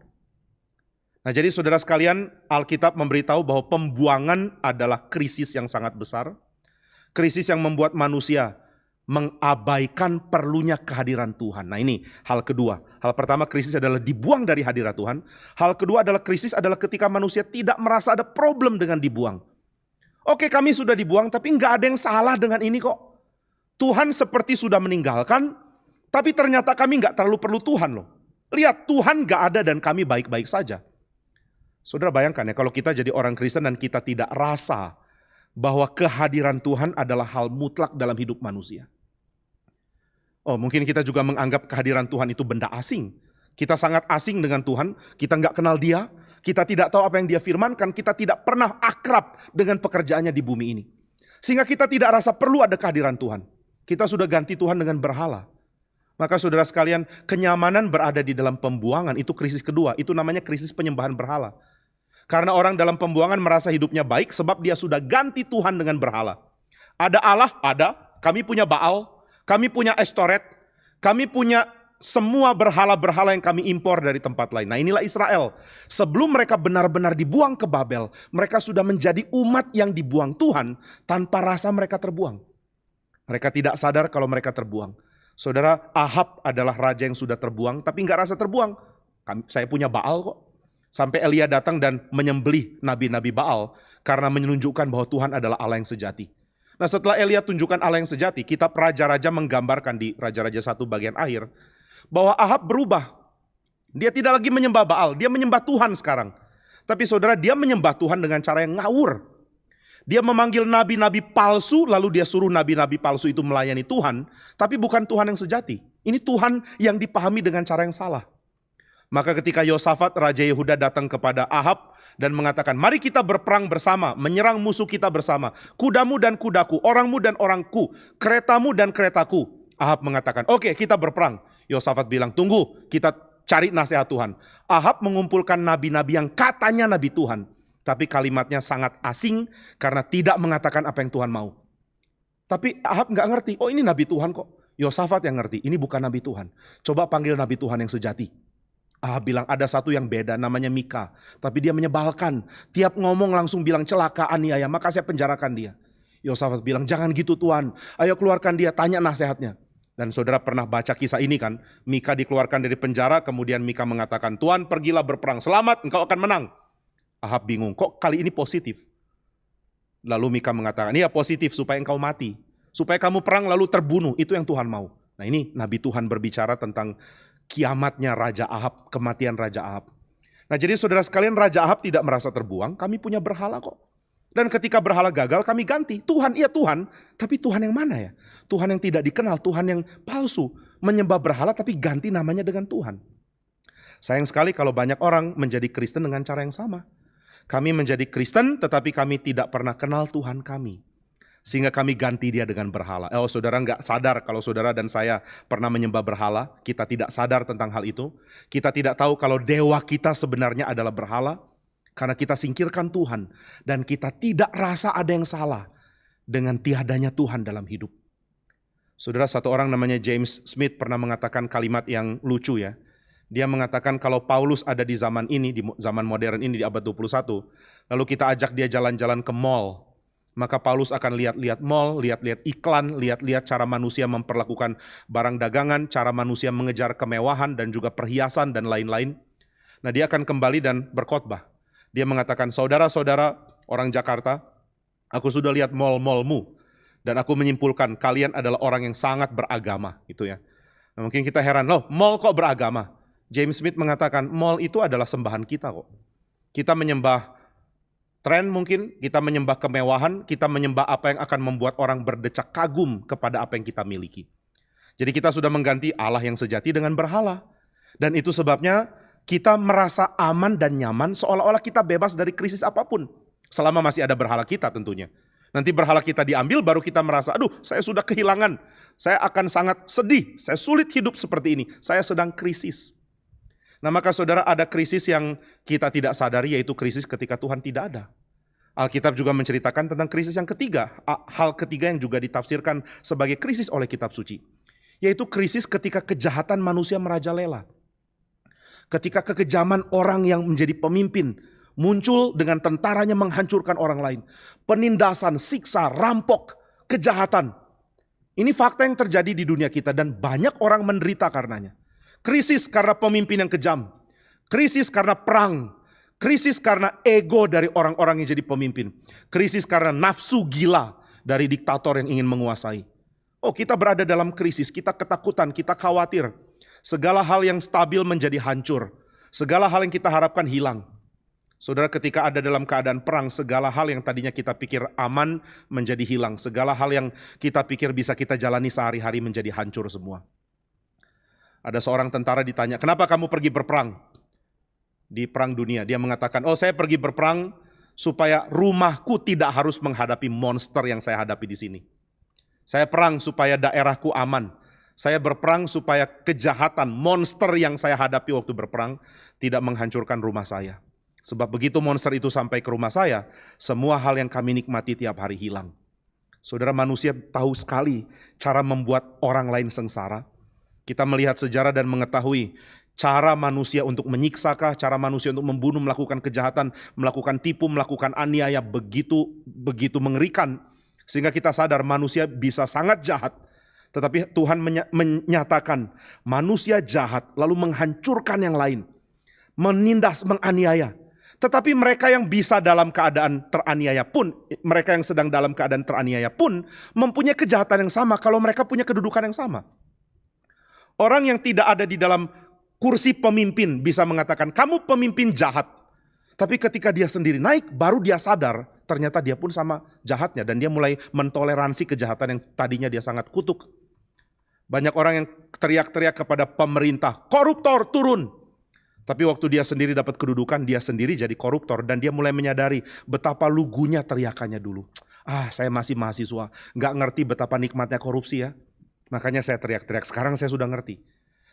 Nah, jadi saudara sekalian, Alkitab memberitahu bahwa pembuangan adalah krisis yang sangat besar. Krisis yang membuat manusia mengabaikan perlunya kehadiran Tuhan. Nah, ini hal kedua. Hal pertama, krisis adalah dibuang dari hadirat Tuhan. Hal kedua adalah krisis adalah ketika manusia tidak merasa ada problem dengan dibuang. Oke, kami sudah dibuang, tapi nggak ada yang salah dengan ini kok. Tuhan seperti sudah meninggalkan, tapi ternyata kami nggak terlalu perlu Tuhan loh. Lihat, Tuhan nggak ada dan kami baik-baik saja. Saudara bayangkan ya, kalau kita jadi orang Kristen dan kita tidak rasa bahwa kehadiran Tuhan adalah hal mutlak dalam hidup manusia. Oh, mungkin kita juga menganggap kehadiran Tuhan itu benda asing. Kita sangat asing dengan Tuhan, kita nggak kenal Dia, kita tidak tahu apa yang Dia firmankan, kita tidak pernah akrab dengan pekerjaannya di bumi ini. Sehingga kita tidak rasa perlu ada kehadiran Tuhan. Kita sudah ganti Tuhan dengan berhala. Maka saudara sekalian, kenyamanan berada di dalam pembuangan, itu krisis kedua, itu namanya krisis penyembahan berhala. Karena orang dalam pembuangan merasa hidupnya baik sebab dia sudah ganti Tuhan dengan berhala. Ada Allah? Ada. Kami punya Baal, kami punya Ashtoreth, kami punya semua berhala-berhala yang kami impor dari tempat lain. Nah, inilah Israel. Sebelum mereka benar-benar dibuang ke Babel, mereka sudah menjadi umat yang dibuang Tuhan tanpa rasa mereka terbuang. Mereka tidak sadar kalau mereka terbuang. Saudara, Ahab adalah raja yang sudah terbuang tapi nggak rasa terbuang. Saya punya Baal kok. Sampai Elia datang dan menyembelih nabi-nabi Baal karena menunjukkan bahwa Tuhan adalah Allah yang sejati. Nah, setelah Elia tunjukkan Allah yang sejati, kitab Raja-Raja menggambarkan di Raja-Raja 1 bagian akhir bahwa Ahab berubah. Dia tidak lagi menyembah Baal, dia menyembah Tuhan sekarang. Tapi saudara, dia menyembah Tuhan dengan cara yang ngawur. Dia memanggil nabi-nabi palsu, lalu dia suruh nabi-nabi palsu itu melayani Tuhan, tapi bukan Tuhan yang sejati. Ini Tuhan yang dipahami dengan cara yang salah. Maka ketika Yosafat Raja Yehuda datang kepada Ahab dan mengatakan, mari kita berperang bersama, menyerang musuh kita bersama. Kudamu dan kudaku, orangmu dan orangku, keretamu dan keretaku. Ahab mengatakan, oke, kita berperang. Yosafat bilang, tunggu, kita cari nasihat Tuhan. Ahab mengumpulkan nabi-nabi yang katanya nabi Tuhan. Tapi kalimatnya sangat asing karena tidak mengatakan apa yang Tuhan mau. Tapi Ahab nggak ngerti, oh ini nabi Tuhan kok. Yosafat yang ngerti, ini bukan nabi Tuhan. Coba panggil nabi Tuhan yang sejati. Ahab bilang ada satu yang beda namanya Mika. Tapi dia menyebalkan. Tiap ngomong langsung bilang celaka, aniaya, maka saya penjarakan dia. Yosafat bilang jangan gitu Tuhan. Ayo keluarkan dia, tanya nasihatnya. Dan saudara pernah baca kisah ini kan. Mika dikeluarkan dari penjara, kemudian Mika mengatakan, Tuhan pergilah berperang, selamat engkau akan menang. Ahab bingung, kok kali ini positif? Lalu Mika mengatakan, iya positif supaya engkau mati. Supaya kamu perang lalu terbunuh, itu yang Tuhan mau. Nah ini Nabi Tuhan berbicara tentang kiamatnya Raja Ahab, kematian Raja Ahab. Nah jadi saudara sekalian, Raja Ahab tidak merasa terbuang, kami punya berhala kok. Dan ketika berhala gagal kami ganti, Tuhan, iya Tuhan, tapi Tuhan yang mana ya? Tuhan yang tidak dikenal, Tuhan yang palsu, menyembah berhala tapi ganti namanya dengan Tuhan. Sayang sekali kalau banyak orang menjadi Kristen dengan cara yang sama. Kami menjadi Kristen tetapi kami tidak pernah kenal Tuhan kami. Sehingga kami ganti dia dengan berhala. Oh saudara nggak sadar kalau saudara dan saya pernah menyembah berhala. Kita tidak sadar tentang hal itu. Kita tidak tahu kalau dewa kita sebenarnya adalah berhala. Karena kita singkirkan Tuhan. Dan kita tidak rasa ada yang salah dengan tiadanya Tuhan dalam hidup. Saudara, satu orang namanya James Smith pernah mengatakan kalimat yang lucu ya. Dia mengatakan kalau Paulus ada di zaman ini, di zaman modern ini di abad 21. Lalu kita ajak dia jalan-jalan ke mall. Maka Paulus akan lihat-lihat mall, lihat-lihat iklan, lihat-lihat cara manusia memperlakukan barang dagangan, cara manusia mengejar kemewahan dan juga perhiasan dan lain-lain. Nah, dia akan kembali dan berkhotbah. Dia mengatakan, saudara-saudara orang Jakarta, aku sudah lihat mall-mallmu dan aku menyimpulkan kalian adalah orang yang sangat beragama, gitu ya. Nah, mungkin kita heran, loh, mall kok beragama? James Smith mengatakan, mall itu adalah sembahan kita kok. Kita menyembah tren mungkin, kita menyembah kemewahan, kita menyembah apa yang akan membuat orang berdecak kagum kepada apa yang kita miliki. Jadi kita sudah mengganti Allah yang sejati dengan berhala. Dan itu sebabnya kita merasa aman dan nyaman seolah-olah kita bebas dari krisis apapun. Selama masih ada berhala kita tentunya. Nanti berhala kita diambil baru kita merasa, aduh saya sudah kehilangan. Saya akan sangat sedih, saya sulit hidup seperti ini. Saya sedang krisis. Nah maka saudara, ada krisis yang kita tidak sadari, yaitu krisis ketika Tuhan tidak ada. Alkitab juga menceritakan tentang krisis yang ketiga, hal ketiga yang juga ditafsirkan sebagai krisis oleh kitab suci, yaitu krisis ketika kejahatan manusia merajalela. Ketika kekejaman orang yang menjadi pemimpin muncul dengan tentaranya menghancurkan orang lain. Penindasan, siksa, rampok, kejahatan. Ini fakta yang terjadi di dunia kita dan banyak orang menderita karenanya. Krisis karena pemimpin yang kejam, krisis karena perang, krisis karena ego dari orang-orang yang jadi pemimpin, krisis karena nafsu gila dari diktator yang ingin menguasai. Oh, kita berada dalam krisis, kita ketakutan, kita khawatir. Segala hal yang stabil menjadi hancur, segala hal yang kita harapkan hilang. Saudara, ketika ada dalam keadaan perang, segala hal yang tadinya kita pikir aman menjadi hilang, segala hal yang kita pikir bisa kita jalani sehari-hari menjadi hancur semua. Ada seorang tentara ditanya, kenapa kamu pergi berperang di perang dunia? Dia mengatakan, oh saya pergi berperang supaya rumahku tidak harus menghadapi monster yang saya hadapi di sini. Saya perang supaya daerahku aman. Saya berperang supaya kejahatan, monster yang saya hadapi waktu berperang tidak menghancurkan rumah saya. Sebab begitu monster itu sampai ke rumah saya, semua hal yang kami nikmati tiap hari hilang. Saudara, manusia tahu sekali cara membuat orang lain sengsara. Kita melihat sejarah dan mengetahui cara manusia untuk menyiksakah, cara manusia untuk membunuh, melakukan kejahatan, melakukan tipu, melakukan aniaya begitu mengerikan. Sehingga kita sadar manusia bisa sangat jahat. Tetapi Tuhan menyatakan manusia jahat lalu menghancurkan yang lain. Menindas, menganiaya. Tetapi mereka yang bisa dalam keadaan teraniaya pun, mereka yang sedang dalam keadaan teraniaya pun mempunyai kejahatan yang sama kalau mereka punya kedudukan yang sama. Orang yang tidak ada di dalam kursi pemimpin bisa mengatakan, kamu pemimpin jahat. Tapi ketika dia sendiri naik, baru dia sadar, ternyata dia pun sama jahatnya. Dan dia mulai mentoleransi kejahatan yang tadinya dia sangat kutuk. Banyak orang yang teriak-teriak kepada pemerintah, koruptor turun. Tapi waktu dia sendiri dapat kedudukan, dia sendiri jadi koruptor. Dan dia mulai menyadari betapa lugunya teriakannya dulu. Saya masih mahasiswa, gak ngerti betapa nikmatnya korupsi ya. Makanya saya teriak-teriak, sekarang saya sudah ngerti.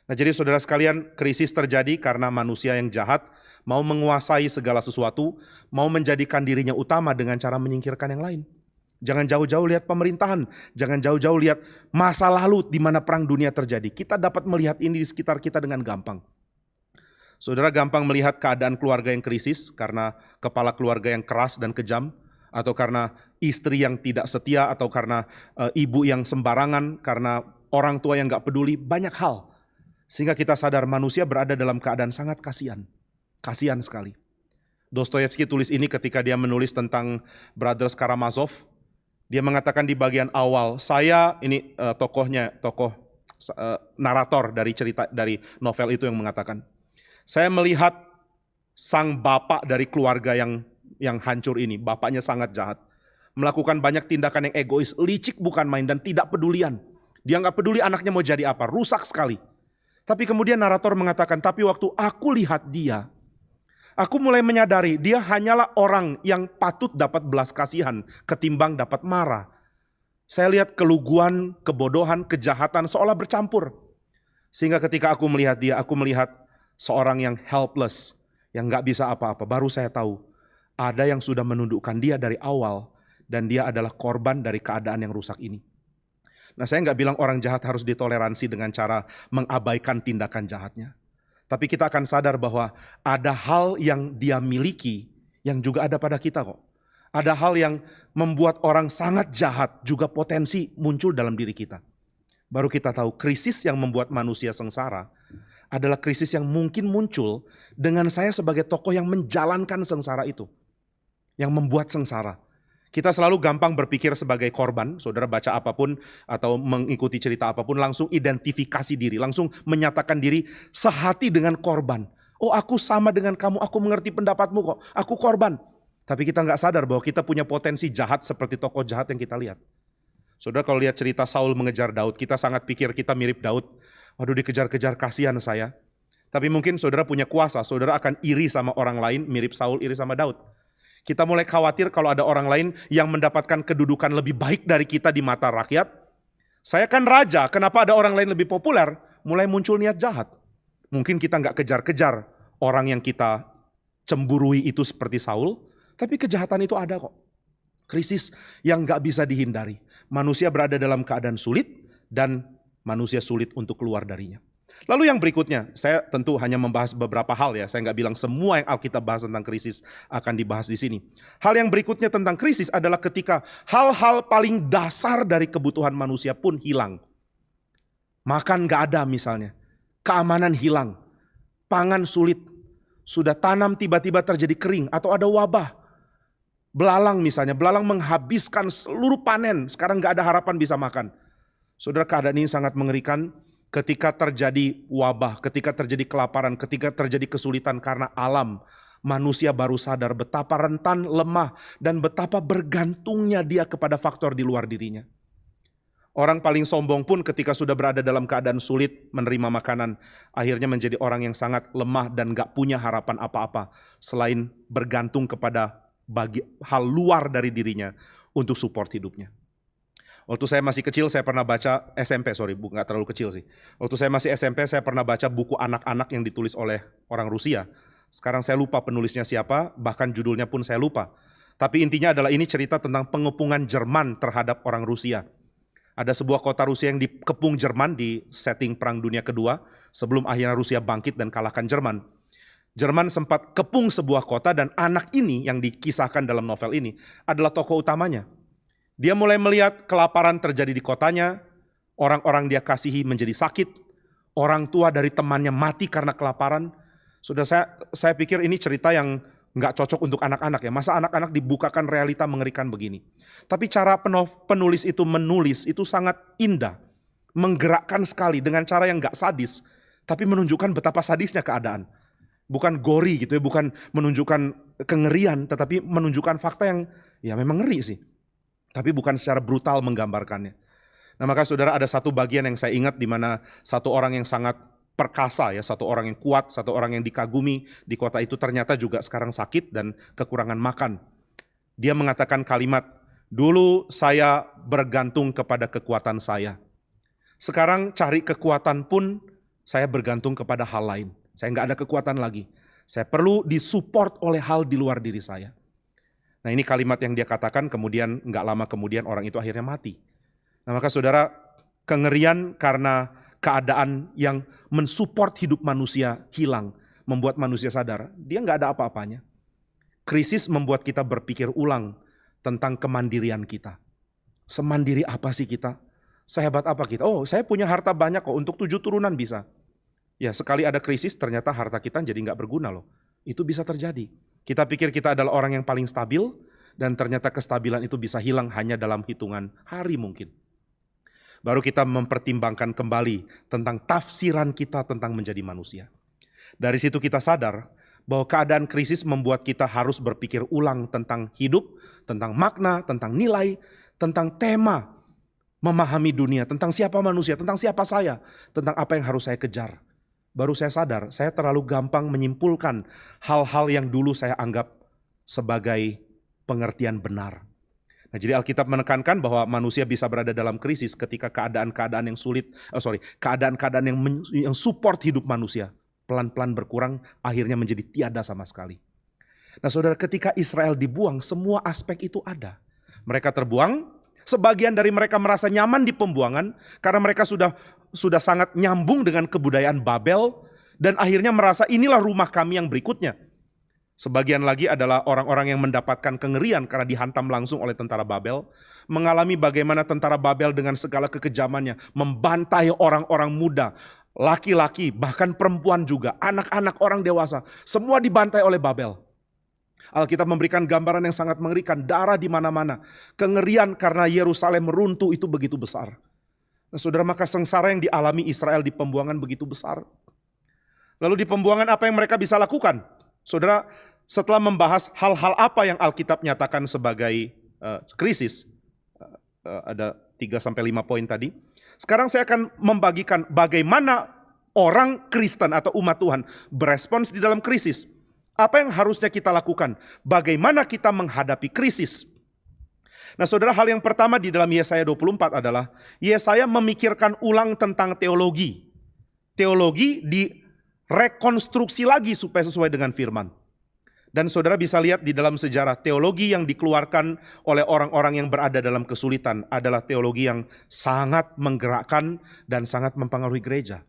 Nah jadi saudara sekalian, krisis terjadi karena manusia yang jahat mau menguasai segala sesuatu, mau menjadikan dirinya utama dengan cara menyingkirkan yang lain. Jangan jauh-jauh lihat pemerintahan, jangan jauh-jauh lihat masa lalu di mana perang dunia terjadi. Kita dapat melihat ini di sekitar kita dengan gampang. Saudara gampang melihat keadaan keluarga yang krisis karena kepala keluarga yang keras dan kejam, atau karena istri yang tidak setia, atau karena ibu yang sembarangan, karena orang tua yang gak peduli, banyak hal. Sehingga kita sadar manusia berada dalam keadaan sangat kasihan. Kasihan sekali. Dostoyevsky tulis ini ketika dia menulis tentang Brothers Karamazov. Dia mengatakan di bagian awal, tokoh narator dari cerita dari novel itu yang mengatakan, saya melihat sang bapak dari keluarga yang hancur ini, bapaknya sangat jahat. Melakukan banyak tindakan yang egois, licik bukan main dan tidak pedulian. Dia gak peduli anaknya mau jadi apa, rusak sekali. Tapi kemudian narator mengatakan, tapi waktu aku lihat dia, aku mulai menyadari dia hanyalah orang yang patut dapat belas kasihan ketimbang dapat marah. Saya lihat keluguan, kebodohan, kejahatan seolah bercampur. Sehingga ketika aku melihat dia, aku melihat seorang yang helpless, yang gak bisa apa-apa. Baru saya tahu, ada yang sudah menundukkan dia dari awal, dan dia adalah korban dari keadaan yang rusak ini. Nah, saya nggak bilang orang jahat harus ditoleransi dengan cara mengabaikan tindakan jahatnya. Tapi kita akan sadar bahwa ada hal yang dia miliki yang juga ada pada kita kok. Ada hal yang membuat orang sangat jahat juga potensi muncul dalam diri kita. Baru kita tahu krisis yang membuat manusia sengsara adalah krisis yang mungkin muncul dengan saya sebagai tokoh yang menjalankan sengsara itu. Yang membuat sengsara. Kita selalu gampang berpikir sebagai korban, saudara baca apapun atau mengikuti cerita apapun langsung identifikasi diri, langsung menyatakan diri sehati dengan korban. Oh, aku sama dengan kamu, aku mengerti pendapatmu kok, aku korban. Tapi kita nggak sadar bahwa kita punya potensi jahat seperti tokoh jahat yang kita lihat. Saudara kalau lihat cerita Saul mengejar Daud, kita sangat pikir kita mirip Daud. Waduh dikejar-kejar kasihan saya. Tapi mungkin saudara punya kuasa, saudara akan iri sama orang lain mirip Saul iri sama Daud. Kita mulai khawatir kalau ada orang lain yang mendapatkan kedudukan lebih baik dari kita di mata rakyat. Saya kan raja, kenapa ada orang lain lebih populer? Mulai muncul niat jahat. Mungkin kita nggak kejar-kejar orang yang kita cemburui itu seperti Saul. Tapi kejahatan itu ada kok. Krisis yang gak bisa dihindari. Manusia berada dalam keadaan sulit dan manusia sulit untuk keluar darinya. Lalu yang berikutnya, saya tentu hanya membahas beberapa hal ya. Saya gak bilang semua yang Alkitab bahas tentang krisis akan dibahas di sini. Hal yang berikutnya tentang krisis adalah ketika hal-hal paling dasar dari kebutuhan manusia pun hilang. Makan gak ada misalnya. Keamanan hilang. Pangan sulit. Sudah tanam tiba-tiba terjadi kering atau ada wabah. Belalang misalnya, belalang menghabiskan seluruh panen, sekarang gak ada harapan bisa makan. Saudara keadaan ini sangat mengerikan ketika terjadi wabah, ketika terjadi kelaparan, ketika terjadi kesulitan karena alam. Manusia baru sadar betapa rentan, lemah, dan betapa bergantungnya dia kepada faktor di luar dirinya. Orang paling sombong pun ketika sudah berada dalam keadaan sulit menerima makanan, akhirnya menjadi orang yang sangat lemah dan gak punya harapan apa-apa selain bergantung kepada bagi hal luar dari dirinya untuk support hidupnya. Waktu saya masih kecil saya pernah baca nggak terlalu kecil sih. Waktu saya masih SMP saya pernah baca buku anak-anak yang ditulis oleh orang Rusia. Sekarang saya lupa penulisnya siapa, bahkan judulnya pun saya lupa. Tapi intinya adalah ini cerita tentang pengepungan Jerman terhadap orang Rusia. Ada sebuah kota Rusia yang dikepung Jerman di setting Perang Dunia Kedua sebelum akhirnya Rusia bangkit dan kalahkan Jerman. Jerman sempat kepung sebuah kota dan anak ini yang dikisahkan dalam novel ini adalah tokoh utamanya. Dia mulai melihat kelaparan terjadi di kotanya, orang-orang dia kasihi menjadi sakit, orang tua dari temannya mati karena kelaparan. Sudah saya pikir ini cerita yang nggak cocok untuk anak-anak ya. Masa anak-anak dibukakan realita mengerikan begini. Tapi cara penulis itu menulis itu sangat indah, menggerakkan sekali dengan cara yang nggak sadis, tapi menunjukkan betapa sadisnya keadaan. Bukan gori gitu ya, bukan menunjukkan kengerian, tetapi menunjukkan fakta yang ya memang ngeri sih. Tapi bukan secara brutal menggambarkannya. Nah maka saudara ada satu bagian yang saya ingat di mana satu orang yang sangat perkasa ya, satu orang yang kuat, satu orang yang dikagumi di kota itu ternyata juga sekarang sakit dan kekurangan makan. Dia mengatakan kalimat, dulu saya bergantung kepada kekuatan saya. Sekarang cari kekuatan pun saya bergantung kepada hal lain. Saya nggak ada kekuatan lagi. Saya perlu disupport oleh hal di luar diri saya. Nah ini kalimat yang dia katakan kemudian nggak lama kemudian orang itu akhirnya mati. Nah maka saudara kengerian karena keadaan yang mensupport hidup manusia hilang. Membuat manusia sadar dia nggak ada apa-apanya. Krisis membuat kita berpikir ulang tentang kemandirian kita. Semandiri apa sih kita? Sehebat apa kita? Oh saya punya harta banyak kok untuk 7 turunan bisa. Ya sekali ada krisis ternyata harta kita jadi nggak berguna loh. Itu bisa terjadi. Kita pikir kita adalah orang yang paling stabil dan ternyata kestabilan itu bisa hilang hanya dalam hitungan hari mungkin. Baru kita mempertimbangkan kembali tentang tafsiran kita tentang menjadi manusia. Dari situ kita sadar bahwa keadaan krisis membuat kita harus berpikir ulang tentang hidup, tentang makna, tentang nilai, tentang tema memahami dunia, tentang siapa manusia, tentang siapa saya, tentang apa yang harus saya kejar. Baru saya sadar, saya terlalu gampang menyimpulkan hal-hal yang dulu saya anggap sebagai pengertian benar. Nah, jadi Alkitab menekankan bahwa manusia bisa berada dalam krisis ketika keadaan-keadaan yang sulit, keadaan-keadaan yang support hidup manusia pelan-pelan berkurang, akhirnya menjadi tiada sama sekali. Nah, saudara, ketika Israel dibuang, semua aspek itu ada. Mereka terbuang, sebagian dari mereka merasa nyaman di pembuangan karena mereka sudah sangat nyambung dengan kebudayaan Babel dan akhirnya merasa inilah rumah kami yang berikutnya. Sebagian lagi adalah orang-orang yang mendapatkan kengerian karena dihantam langsung oleh tentara Babel. Mengalami bagaimana tentara Babel dengan segala kekejamannya membantai orang-orang muda, laki-laki, bahkan perempuan juga, anak-anak, orang dewasa. Semua dibantai oleh Babel. Alkitab memberikan gambaran yang sangat mengerikan, darah di mana-mana. Kengerian karena Yerusalem runtuh itu begitu besar. Nah, saudara, maka sengsara yang dialami Israel di pembuangan begitu besar. Lalu di pembuangan apa yang mereka bisa lakukan? Saudara, setelah membahas hal-hal apa yang Alkitab nyatakan sebagai krisis, ada 3-5 poin tadi. Sekarang saya akan membagikan bagaimana orang Kristen atau umat Tuhan berespons di dalam krisis. Apa yang harusnya kita lakukan? Bagaimana kita menghadapi krisis? Nah, saudara, hal yang pertama di dalam Yesaya 24 adalah Yesaya memikirkan ulang tentang teologi. Teologi direkonstruksi lagi supaya sesuai dengan firman. Dan saudara bisa lihat di dalam sejarah, teologi yang dikeluarkan oleh orang-orang yang berada dalam kesulitan adalah teologi yang sangat menggerakkan dan sangat mempengaruhi gereja.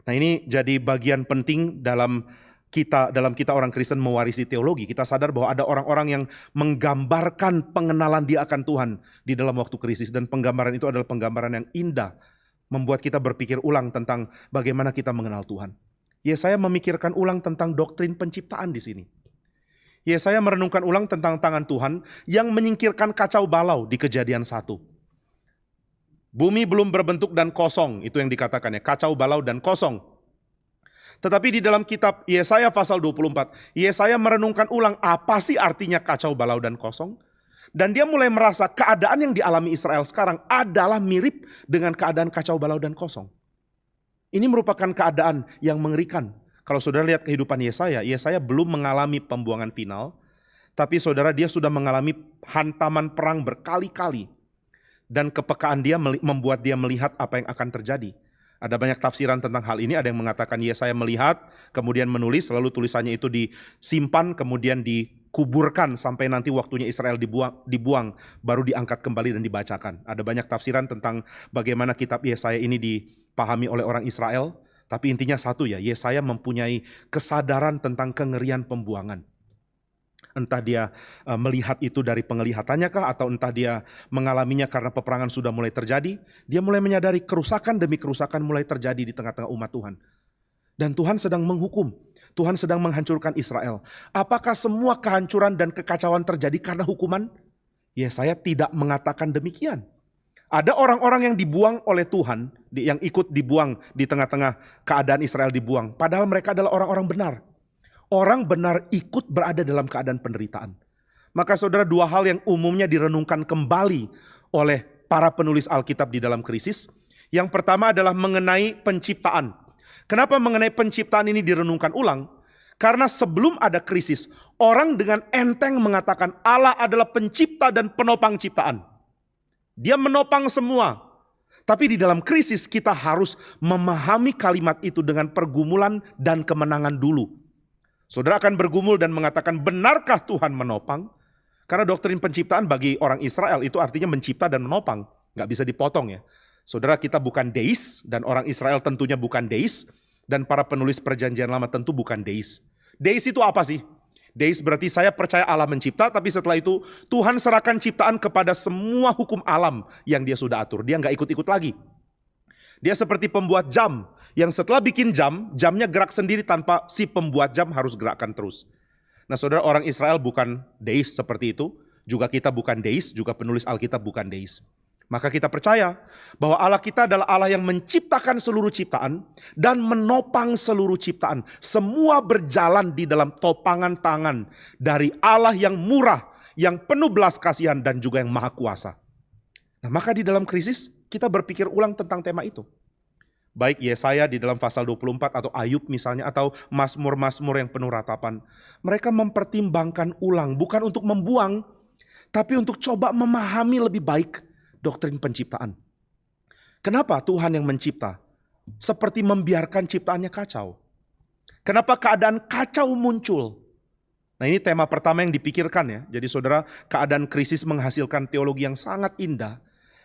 Nah, ini jadi bagian penting dalam kita orang Kristen mewarisi teologi. Kita sadar bahwa ada orang-orang yang menggambarkan pengenalan dia akan Tuhan di dalam waktu krisis. Dan penggambaran itu adalah penggambaran yang indah, membuat kita berpikir ulang tentang bagaimana kita mengenal Tuhan. Yesaya memikirkan ulang tentang doktrin penciptaan di sini. Yesaya merenungkan ulang tentang tangan Tuhan yang menyingkirkan kacau balau di Kejadian 1. Bumi belum berbentuk dan kosong, itu yang dikatakan ya, kacau balau dan kosong. Tetapi di dalam kitab Yesaya pasal 24, Yesaya merenungkan ulang apa sih artinya kacau balau dan kosong. Dan dia mulai merasa keadaan yang dialami Israel sekarang adalah mirip dengan keadaan kacau balau dan kosong. Ini merupakan keadaan yang mengerikan. Kalau saudara lihat kehidupan Yesaya belum mengalami pembuangan final. Tapi saudara, dia sudah mengalami hantaman perang berkali-kali. Dan kepekaan dia membuat dia melihat apa yang akan terjadi. Ada banyak tafsiran tentang hal ini. Ada yang mengatakan Yesaya melihat, kemudian menulis, lalu tulisannya itu disimpan, kemudian dikuburkan sampai nanti waktunya Israel dibuang, baru diangkat kembali dan dibacakan. Ada banyak tafsiran tentang bagaimana kitab Yesaya ini dipahami oleh orang Israel. Tapi intinya satu ya, Yesaya mempunyai kesadaran tentang kengerian pembuangan. Entah dia melihat itu dari penglihatannya kah, atau entah dia mengalaminya karena peperangan sudah mulai terjadi. Dia mulai menyadari kerusakan demi kerusakan mulai terjadi di tengah-tengah umat Tuhan. Dan Tuhan sedang menghukum, Tuhan sedang menghancurkan Israel. Apakah semua kehancuran dan kekacauan terjadi karena hukuman? Yesaya tidak mengatakan demikian. Ada orang-orang yang dibuang oleh Tuhan, yang ikut dibuang di tengah-tengah keadaan Israel dibuang. Padahal mereka adalah orang-orang benar. Orang benar ikut berada dalam keadaan penderitaan. Maka saudara, dua hal yang umumnya direnungkan kembali oleh para penulis Alkitab di dalam krisis. Yang pertama adalah mengenai penciptaan. Kenapa mengenai penciptaan ini direnungkan ulang? Karena sebelum ada krisis, orang dengan enteng mengatakan Allah adalah pencipta dan penopang ciptaan. Dia menopang semua. Tapi di dalam krisis kita harus memahami kalimat itu dengan pergumulan dan kemenangan dulu. Saudara akan bergumul dan mengatakan, benarkah Tuhan menopang? Karena doktrin penciptaan bagi orang Israel itu artinya mencipta dan menopang. Nggak bisa dipotong ya. Saudara, kita bukan deis dan orang Israel tentunya bukan deis. Dan para penulis perjanjian lama tentu bukan deis. Deis itu apa sih? Deis berarti saya percaya Allah mencipta, tapi setelah itu Tuhan serahkan ciptaan kepada semua hukum alam yang dia sudah atur. Dia nggak ikut-ikut lagi. Dia seperti pembuat jam, yang setelah bikin jam, jamnya gerak sendiri tanpa si pembuat jam harus gerakkan terus. Nah saudara, orang Israel bukan deis seperti itu. Juga kita bukan deis, juga penulis Alkitab bukan deis. Maka kita percaya bahwa Allah kita adalah Allah yang menciptakan seluruh ciptaan dan menopang seluruh ciptaan. Semua berjalan di dalam topangan tangan dari Allah yang murah, yang penuh belas kasihan dan juga yang maha kuasa. Nah maka di dalam krisis kita berpikir ulang tentang tema itu. Baik Yesaya di dalam pasal 24 atau Ayub misalnya, atau Mazmur-Mazmur yang penuh ratapan. Mereka mempertimbangkan ulang, bukan untuk membuang, tapi untuk coba memahami lebih baik doktrin penciptaan. Kenapa Tuhan yang mencipta seperti membiarkan ciptaannya kacau? Kenapa keadaan kacau muncul? Nah ini tema pertama yang dipikirkan ya. Jadi saudara, keadaan krisis menghasilkan teologi yang sangat indah.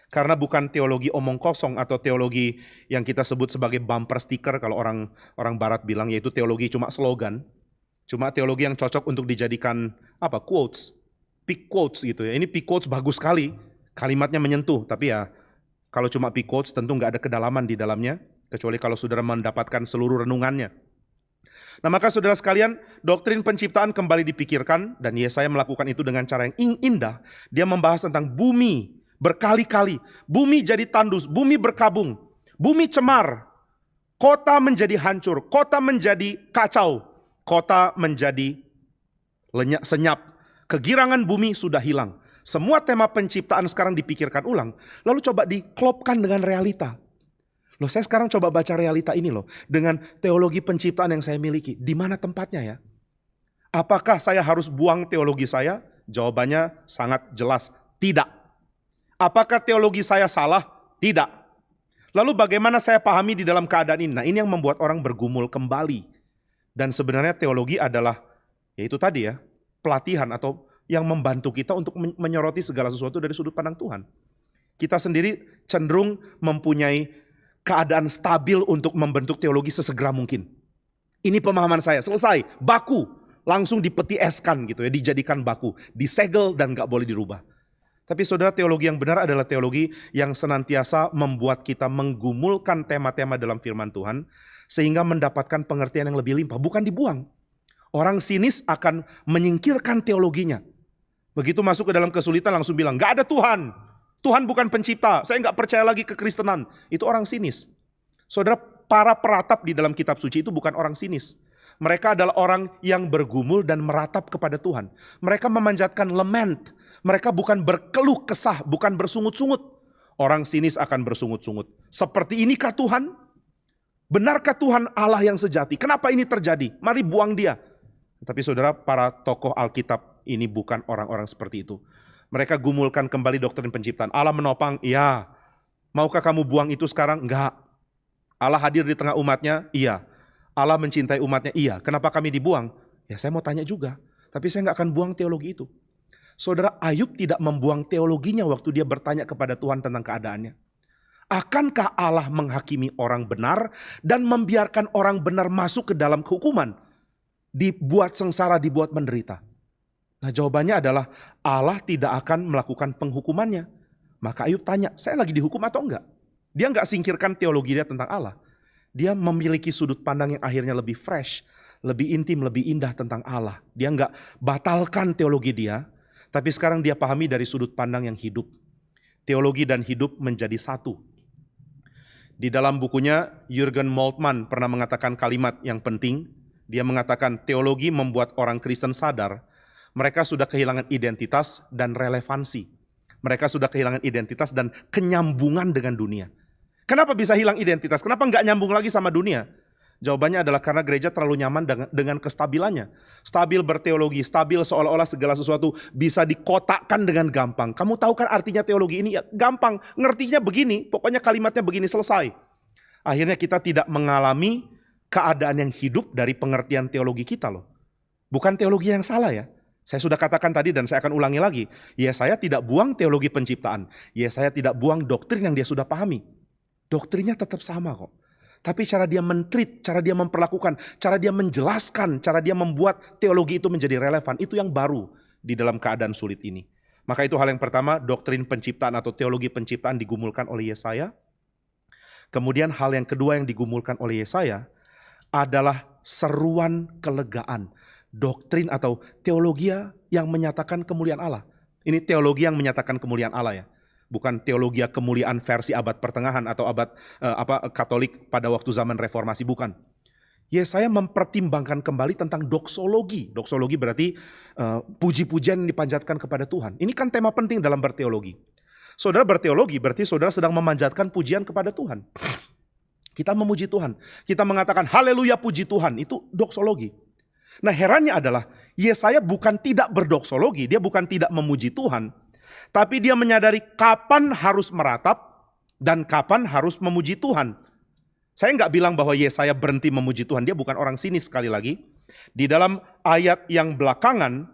Karena bukan teologi omong kosong atau teologi yang kita sebut sebagai bumper sticker kalau orang barat bilang, yaitu teologi cuma slogan. Cuma teologi yang cocok untuk dijadikan quotes, pick quotes gitu ya. Ini pick quotes bagus sekali, kalimatnya menyentuh, tapi ya kalau cuma pick quotes tentu nggak ada kedalaman di dalamnya, kecuali kalau saudara mendapatkan seluruh renungannya. Nah maka saudara sekalian, doktrin penciptaan kembali dipikirkan, dan Yesaya melakukan itu dengan cara yang indah. Dia membahas tentang bumi berkali-kali, bumi jadi tandus, bumi berkabung, bumi cemar, kota menjadi hancur, kota menjadi kacau, kota menjadi senyap, kegirangan bumi sudah hilang. Semua tema penciptaan sekarang dipikirkan ulang, lalu coba diklopkan dengan realita. Loh, saya sekarang coba baca realita ini loh, dengan teologi penciptaan yang saya miliki. Di mana tempatnya ya? Apakah saya harus buang teologi saya? Jawabannya sangat jelas, tidak. Apakah teologi saya salah? Tidak. Lalu bagaimana saya pahami di dalam keadaan ini? Nah ini yang membuat orang bergumul kembali. Dan sebenarnya teologi adalah, yaitu tadi ya, pelatihan atau yang membantu kita untuk menyoroti segala sesuatu dari sudut pandang Tuhan. Kita sendiri cenderung mempunyai keadaan stabil untuk membentuk teologi sesegera mungkin. Ini pemahaman saya, selesai, baku, langsung dipeti eskan gitu ya, dijadikan baku, disegel dan gak boleh dirubah. Tapi saudara, teologi yang benar adalah teologi yang senantiasa membuat kita menggumulkan tema-tema dalam firman Tuhan, sehingga mendapatkan pengertian yang lebih limpah, bukan dibuang. Orang sinis akan menyingkirkan teologinya. Begitu masuk ke dalam kesulitan langsung bilang, gak ada Tuhan. Tuhan bukan pencipta, saya gak percaya lagi kekristenan. Itu orang sinis. Saudara, para peratap di dalam kitab suci itu bukan orang sinis. Mereka adalah orang yang bergumul dan meratap kepada Tuhan. Mereka memanjatkan lament. Mereka bukan berkeluh kesah, bukan bersungut-sungut. Orang sinis akan bersungut-sungut. Seperti inikah Tuhan? Benarkah Tuhan Allah yang sejati? Kenapa ini terjadi? Mari buang dia. Tapi saudara, para tokoh Alkitab ini bukan orang-orang seperti itu. Mereka gumulkan kembali doktrin penciptaan. Allah menopang, iya. Maukah kamu buang itu sekarang? Enggak. Allah hadir di tengah umatnya? Iya. Allah mencintai umatnya? Iya. Kenapa kami dibuang? Ya saya mau tanya juga. Tapi saya nggak akan buang teologi itu. Saudara, Ayub tidak membuang teologinya waktu dia bertanya kepada Tuhan tentang keadaannya. Akankah Allah menghakimi orang benar dan membiarkan orang benar masuk ke dalam hukuman? Dibuat sengsara, dibuat menderita. Nah jawabannya adalah Allah tidak akan melakukan penghukumannya. Maka Ayub tanya, saya lagi dihukum atau enggak? Dia enggak singkirkan teologi dia tentang Allah. Dia memiliki sudut pandang yang akhirnya lebih fresh, lebih intim, lebih indah tentang Allah. Dia enggak batalkan teologi dia, tapi sekarang dia pahami dari sudut pandang yang hidup. Teologi dan hidup menjadi satu. Di dalam bukunya, Jürgen Moltmann pernah mengatakan kalimat yang penting. Dia mengatakan teologi membuat orang Kristen sadar mereka sudah kehilangan identitas dan relevansi. Mereka sudah kehilangan identitas dan kenyambungan dengan dunia. Kenapa bisa hilang identitas? Kenapa nggak nyambung lagi sama dunia? Jawabannya adalah karena gereja terlalu nyaman dengan kestabilannya. Stabil berteologi, stabil seolah-olah segala sesuatu bisa dikotakkan dengan gampang. Kamu tahu kan artinya teologi ini? Ya, gampang, ngertinya begini, pokoknya kalimatnya begini, selesai. Akhirnya kita tidak mengalami keadaan yang hidup dari pengertian teologi kita loh. Bukan teologi yang salah ya. Saya sudah katakan tadi dan saya akan ulangi lagi. Ya saya tidak buang teologi penciptaan. Ya saya tidak buang doktrin yang dia sudah pahami. Doktrinnya tetap sama kok. Tapi cara dia men-treat, cara dia memperlakukan, cara dia menjelaskan, cara dia membuat teologi itu menjadi relevan. Itu yang baru di dalam keadaan sulit ini. Maka itu hal yang pertama, doktrin penciptaan atau teologi penciptaan digumulkan oleh Yesaya. Kemudian hal yang kedua yang digumulkan oleh Yesaya adalah seruan kelegaan. Doktrin atau teologi yang menyatakan kemuliaan Allah. Ini teologi yang menyatakan kemuliaan Allah ya. Bukan teologi kemuliaan versi abad pertengahan atau abad Katolik pada waktu zaman reformasi, bukan. Yesaya mempertimbangkan kembali tentang doksologi. Doksologi berarti puji-pujian yang dipanjatkan kepada Tuhan. Ini kan tema penting dalam berteologi. Saudara berteologi berarti saudara sedang memanjatkan pujian kepada Tuhan. Kita memuji Tuhan. Kita mengatakan haleluya puji Tuhan. Itu doksologi. Nah herannya adalah Yesaya bukan tidak berdoksologi. Dia bukan tidak memuji Tuhan. Tapi dia menyadari kapan harus meratap dan kapan harus memuji Tuhan. Saya nggak bilang bahwa Yesaya berhenti memuji Tuhan. Dia bukan orang sinis sekali lagi. Di dalam ayat yang belakangan,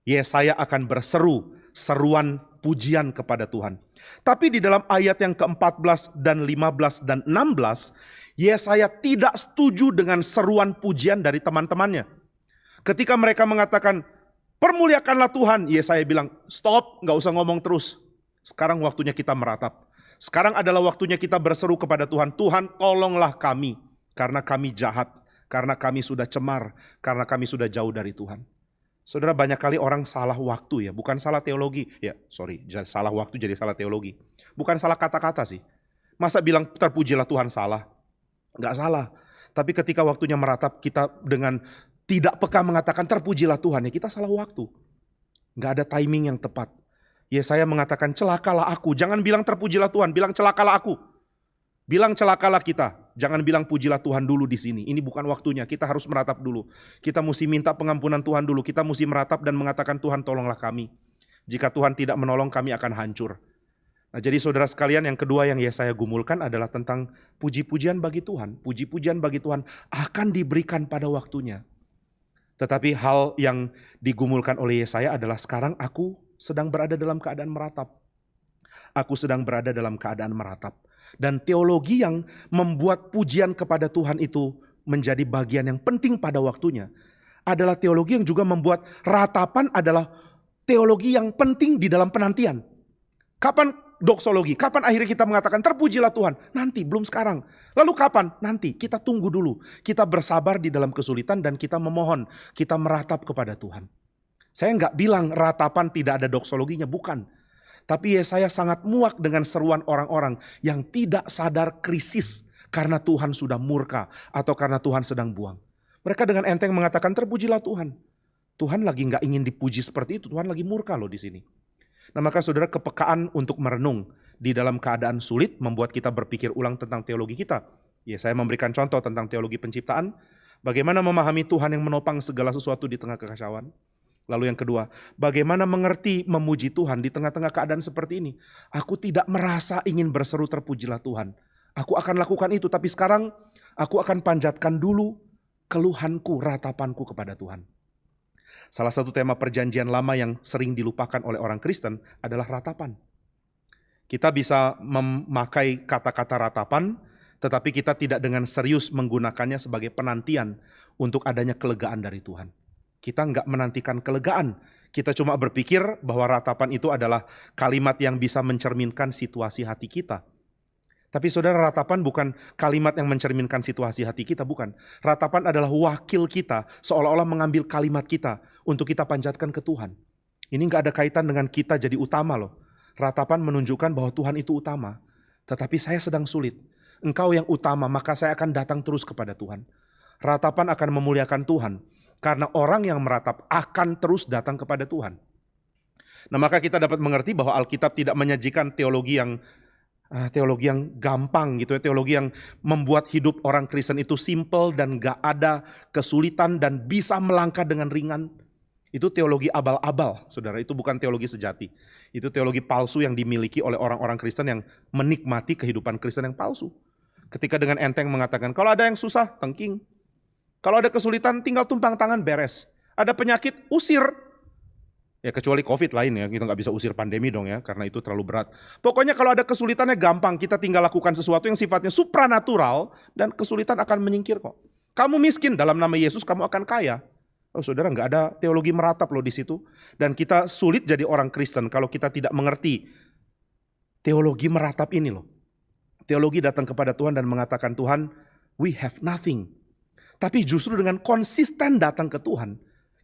Yesaya akan berseru seruan pujian kepada Tuhan. Tapi di dalam ayat yang ke-14 dan 15 dan 16, Yesaya tidak setuju dengan seruan pujian dari teman-temannya. Ketika mereka mengatakan, permuliakanlah Tuhan, Yesaya bilang, stop, gak usah ngomong terus. Sekarang waktunya kita meratap. Sekarang adalah waktunya kita berseru kepada Tuhan, Tuhan tolonglah kami, karena kami jahat, karena kami sudah cemar, karena kami sudah jauh dari Tuhan. Saudara, banyak kali orang salah waktu ya, bukan salah teologi. Ya, sorry, salah waktu jadi salah teologi. Bukan salah kata-kata sih. Masa bilang terpujilah Tuhan salah? Gak salah. Tapi ketika waktunya meratap, kita dengan tidak peka mengatakan terpujilah Tuhan, ya kita salah waktu. Gak ada timing yang tepat. Yesaya mengatakan celakalah aku, jangan bilang terpujilah Tuhan, bilang celakalah aku. Bilang celakalah kita, jangan bilang pujilah Tuhan dulu di sini. Ini bukan waktunya, kita harus meratap dulu. Kita mesti minta pengampunan Tuhan dulu, kita mesti meratap dan mengatakan Tuhan tolonglah kami. Jika Tuhan tidak menolong kami akan hancur. Nah, jadi saudara sekalian, yang kedua yang Yesaya gumulkan adalah tentang puji-pujian bagi Tuhan. Puji-pujian bagi Tuhan akan diberikan pada waktunya. Tetapi hal yang digumulkan oleh Yesaya adalah sekarang aku sedang berada dalam keadaan meratap. Aku sedang berada dalam keadaan meratap. Dan teologi yang membuat pujian kepada Tuhan itu menjadi bagian yang penting pada waktunya adalah teologi yang juga membuat ratapan adalah teologi yang penting di dalam penantian. Kapan doksologi? Kapan akhirnya kita mengatakan terpujilah Tuhan? Nanti, belum sekarang. Lalu kapan? Nanti, kita tunggu dulu. Kita bersabar di dalam kesulitan dan kita memohon. Kita meratap kepada Tuhan. Saya nggak bilang ratapan tidak ada doksologinya, bukan. Tapi Yesaya sangat muak dengan seruan orang-orang yang tidak sadar krisis karena Tuhan sudah murka atau karena Tuhan sedang buang. Mereka dengan enteng mengatakan terpujilah Tuhan. Tuhan lagi nggak ingin dipuji seperti itu, Tuhan lagi murka loh di sini. Nah, maka saudara, kepekaan untuk merenung di dalam keadaan sulit membuat kita berpikir ulang tentang teologi kita. Yesaya memberikan contoh tentang teologi penciptaan, bagaimana memahami Tuhan yang menopang segala sesuatu di tengah kekacauan. Lalu yang kedua, bagaimana mengerti memuji Tuhan di tengah-tengah keadaan seperti ini. Aku tidak merasa ingin berseru terpujilah Tuhan. Aku akan lakukan itu, tapi sekarang aku akan panjatkan dulu keluhanku, ratapanku kepada Tuhan. Salah satu tema perjanjian lama yang sering dilupakan oleh orang Kristen adalah ratapan. Kita bisa memakai kata-kata ratapan, tetapi kita tidak dengan serius menggunakannya sebagai penantian untuk adanya kelegaan dari Tuhan. Kita nggak menantikan kelegaan. Kita cuma berpikir bahwa ratapan itu adalah kalimat yang bisa mencerminkan situasi hati kita. Tapi saudara, ratapan bukan kalimat yang mencerminkan situasi hati kita, bukan. Ratapan adalah wakil kita, seolah-olah mengambil kalimat kita untuk kita panjatkan ke Tuhan. Ini nggak ada kaitan dengan kita jadi utama loh. Ratapan menunjukkan bahwa Tuhan itu utama. Tetapi saya sedang sulit. Engkau yang utama, maka saya akan datang terus kepada Tuhan. Ratapan akan memuliakan Tuhan. Karena orang yang meratap akan terus datang kepada Tuhan. Nah, maka kita dapat mengerti bahwa Alkitab tidak menyajikan teologi yang gampang gitu ya. Teologi yang membuat hidup orang Kristen itu simple dan gak ada kesulitan dan bisa melangkah dengan ringan. Itu teologi abal-abal, saudara. Itu bukan teologi sejati. Itu teologi palsu yang dimiliki oleh orang-orang Kristen yang menikmati kehidupan Kristen yang palsu. Ketika dengan enteng mengatakan, kalau ada yang susah, tengking. Kalau ada kesulitan, tinggal tumpang tangan, beres. Ada penyakit, usir. Ya kecuali COVID lain ya, kita nggak bisa usir pandemi dong ya, karena itu terlalu berat. Pokoknya kalau ada kesulitannya gampang, kita tinggal lakukan sesuatu yang sifatnya supranatural, dan kesulitan akan menyingkir kok. Kamu miskin, dalam nama Yesus kamu akan kaya. Oh saudara, nggak ada teologi meratap loh di situ. Dan kita sulit jadi orang Kristen kalau kita tidak mengerti teologi meratap ini loh. Teologi datang kepada Tuhan dan mengatakan, Tuhan, we have nothing. Tapi justru dengan konsisten datang ke Tuhan,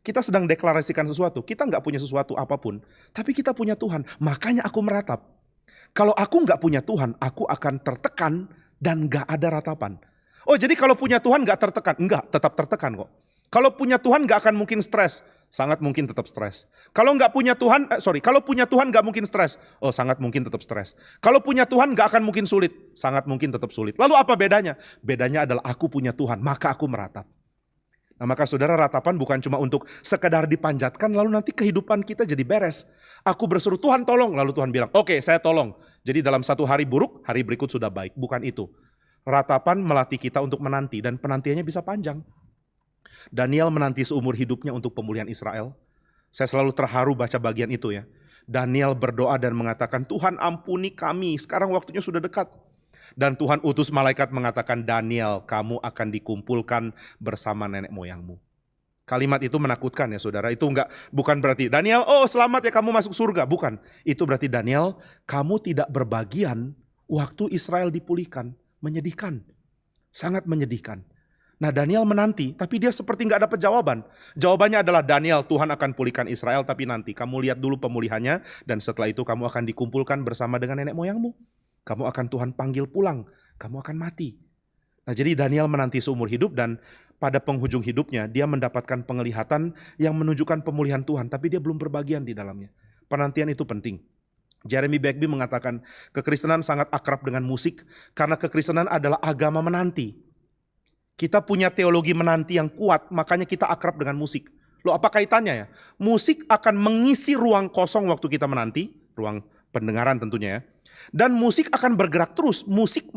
kita sedang deklarasikan sesuatu. Kita nggak punya sesuatu apapun, tapi kita punya Tuhan. Makanya aku meratap. Kalau aku nggak punya Tuhan, aku akan tertekan dan nggak ada ratapan. Oh, jadi kalau punya Tuhan nggak tertekan? Enggak, tetap tertekan kok. Kalau punya Tuhan nggak akan mungkin stres. Sangat mungkin tetap stres. Kalau nggak punya Tuhan, kalau punya Tuhan nggak mungkin stres. Oh, sangat mungkin tetap stres. Kalau punya Tuhan nggak akan mungkin sulit. Sangat mungkin tetap sulit. Lalu apa bedanya? Bedanya adalah aku punya Tuhan, maka aku meratap. Nah, maka saudara, ratapan bukan cuma untuk sekedar dipanjatkan, lalu nanti kehidupan kita jadi beres. Aku berseru, Tuhan tolong. Lalu Tuhan bilang, oke, saya tolong. Jadi dalam satu hari buruk, hari berikut sudah baik. Bukan itu. Ratapan melatih kita untuk menanti, dan penantiannya bisa panjang. Daniel menanti seumur hidupnya untuk pemulihan Israel. Saya selalu terharu baca bagian itu ya. Daniel berdoa dan mengatakan, Tuhan ampuni kami, sekarang waktunya sudah dekat. Dan Tuhan utus malaikat mengatakan, Daniel, kamu akan dikumpulkan bersama nenek moyangmu. Kalimat itu menakutkan ya saudara. Itu bukan berarti Daniel, oh selamat ya kamu masuk surga. Bukan. Itu berarti Daniel, kamu tidak berbagian waktu Israel dipulihkan. Menyedihkan. Sangat menyedihkan. Nah Daniel menanti, tapi dia seperti nggak dapat jawaban. Jawabannya adalah Daniel, Tuhan akan pulihkan Israel, tapi nanti kamu lihat dulu pemulihannya, dan setelah itu kamu akan dikumpulkan bersama dengan nenek moyangmu. Kamu akan Tuhan panggil pulang, kamu akan mati. Nah jadi Daniel menanti seumur hidup, dan pada penghujung hidupnya dia mendapatkan penglihatan yang menunjukkan pemulihan Tuhan, tapi dia belum berbagian di dalamnya. Penantian itu penting. Jeremy Bagby mengatakan kekristenan sangat akrab dengan musik karena kekristenan adalah agama menanti. Kita punya teologi menanti yang kuat, makanya kita akrab dengan musik. Loh apa kaitannya ya? Musik akan mengisi ruang kosong waktu kita menanti, ruang pendengaran tentunya ya. Dan musik akan bergerak terus, musik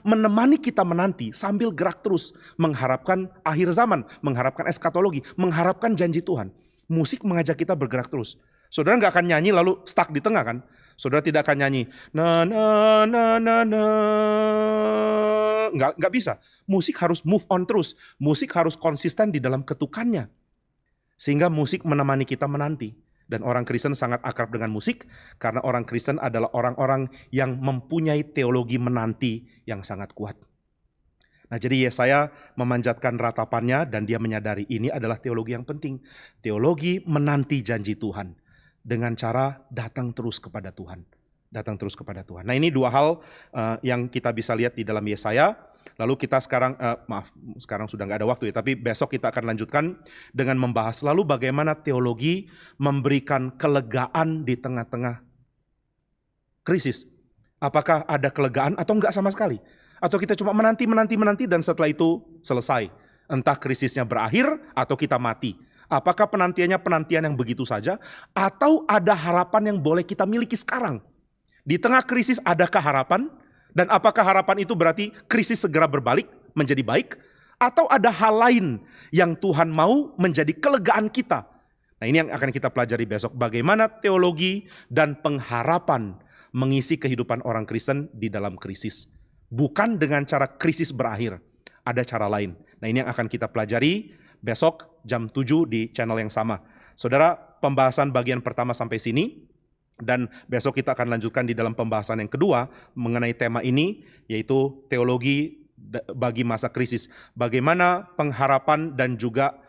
menemani kita menanti sambil gerak terus. Mengharapkan akhir zaman, mengharapkan eskatologi, mengharapkan janji Tuhan. Musik mengajak kita bergerak terus. Saudara nggak akan nyanyi lalu stuck di tengah kan? Saudara tidak akan nyanyi na na na na na. Nggak bisa. Musik harus move on terus. Musik harus konsisten di dalam ketukannya. Sehingga musik menemani kita menanti. Dan orang Kristen sangat akrab dengan musik karena orang Kristen adalah orang-orang yang mempunyai teologi menanti yang sangat kuat. Nah jadi Yesaya memanjatkan ratapannya dan dia menyadari ini adalah teologi yang penting. Teologi menanti janji Tuhan dengan cara datang terus kepada Tuhan. Datang terus kepada Tuhan. Nah ini dua hal yang kita bisa lihat di dalam Yesaya. Lalu kita sekarang, sekarang sudah nggak ada waktu ya, tapi besok kita akan lanjutkan dengan membahas lalu bagaimana teologi memberikan kelegaan di tengah-tengah krisis. Apakah ada kelegaan atau enggak sama sekali? Atau kita cuma menanti dan setelah itu selesai. Entah krisisnya berakhir atau kita mati. Apakah penantiannya penantian yang begitu saja? Atau ada harapan yang boleh kita miliki sekarang? Di tengah krisis adakah harapan? Dan apakah harapan itu berarti krisis segera berbalik menjadi baik? Atau ada hal lain yang Tuhan mau menjadi kelegaan kita? Nah ini yang akan kita pelajari besok. Bagaimana teologi dan pengharapan mengisi kehidupan orang Kristen di dalam krisis. Bukan dengan cara krisis berakhir. Ada cara lain. Nah ini yang akan kita pelajari besok jam 7 di channel yang sama. Saudara, pembahasan bagian pertama sampai sini. Dan besok kita akan lanjutkan di dalam pembahasan yang kedua mengenai tema ini, yaitu teologi bagi masa krisis. Bagaimana pengharapan dan juga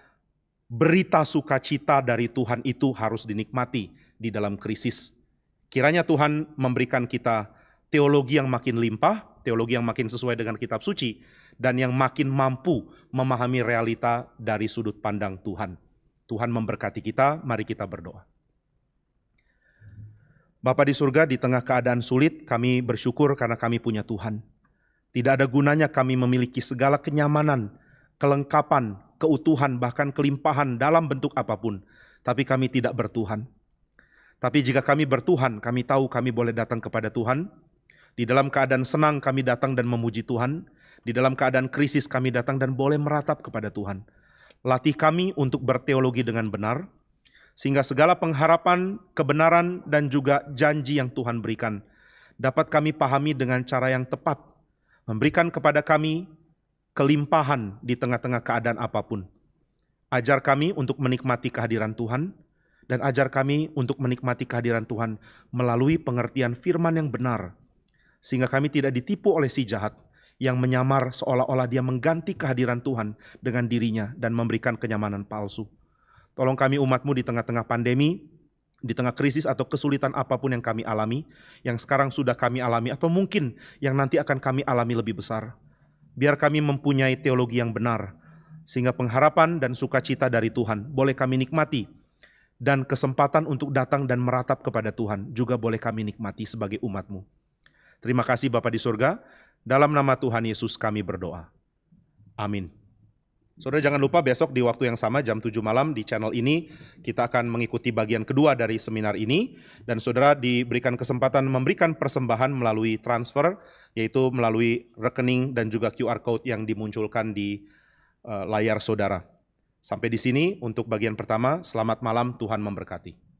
berita sukacita dari Tuhan itu harus dinikmati di dalam krisis. Kiranya Tuhan memberikan kita teologi yang makin limpah, teologi yang makin sesuai dengan kitab suci, dan yang makin mampu memahami realita dari sudut pandang Tuhan. Tuhan memberkati kita, mari kita berdoa. Bapa di surga, di tengah keadaan sulit, kami bersyukur karena kami punya Tuhan. Tidak ada gunanya kami memiliki segala kenyamanan, kelengkapan, keutuhan, bahkan kelimpahan dalam bentuk apapun. Tapi kami tidak bertuhan. Tapi jika kami bertuhan, kami tahu kami boleh datang kepada Tuhan. Di dalam keadaan senang kami datang dan memuji Tuhan. Di dalam keadaan krisis kami datang dan boleh meratap kepada Tuhan. Latih kami untuk berteologi dengan benar. Sehingga segala pengharapan, kebenaran, dan juga janji yang Tuhan berikan dapat kami pahami dengan cara yang tepat, memberikan kepada kami kelimpahan di tengah-tengah keadaan apapun. Ajar kami untuk menikmati kehadiran Tuhan, dan ajar kami untuk menikmati kehadiran Tuhan melalui pengertian firman yang benar, sehingga kami tidak ditipu oleh si jahat yang menyamar seolah-olah dia mengganti kehadiran Tuhan dengan dirinya dan memberikan kenyamanan palsu. Tolong kami umat-Mu di tengah-tengah pandemi, di tengah krisis atau kesulitan apapun yang kami alami, yang sekarang sudah kami alami atau mungkin yang nanti akan kami alami lebih besar. Biar kami mempunyai teologi yang benar, sehingga pengharapan dan sukacita dari Tuhan boleh kami nikmati, dan kesempatan untuk datang dan meratap kepada Tuhan juga boleh kami nikmati sebagai umat-Mu. Terima kasih Bapa di surga, dalam nama Tuhan Yesus kami berdoa. Amin. Saudara jangan lupa besok di waktu yang sama jam 7 malam di channel ini kita akan mengikuti bagian kedua dari seminar ini. Dan saudara diberikan kesempatan memberikan persembahan melalui transfer, yaitu melalui rekening dan juga QR Code yang dimunculkan di layar saudara. Sampai di sini untuk bagian pertama, selamat malam, Tuhan memberkati.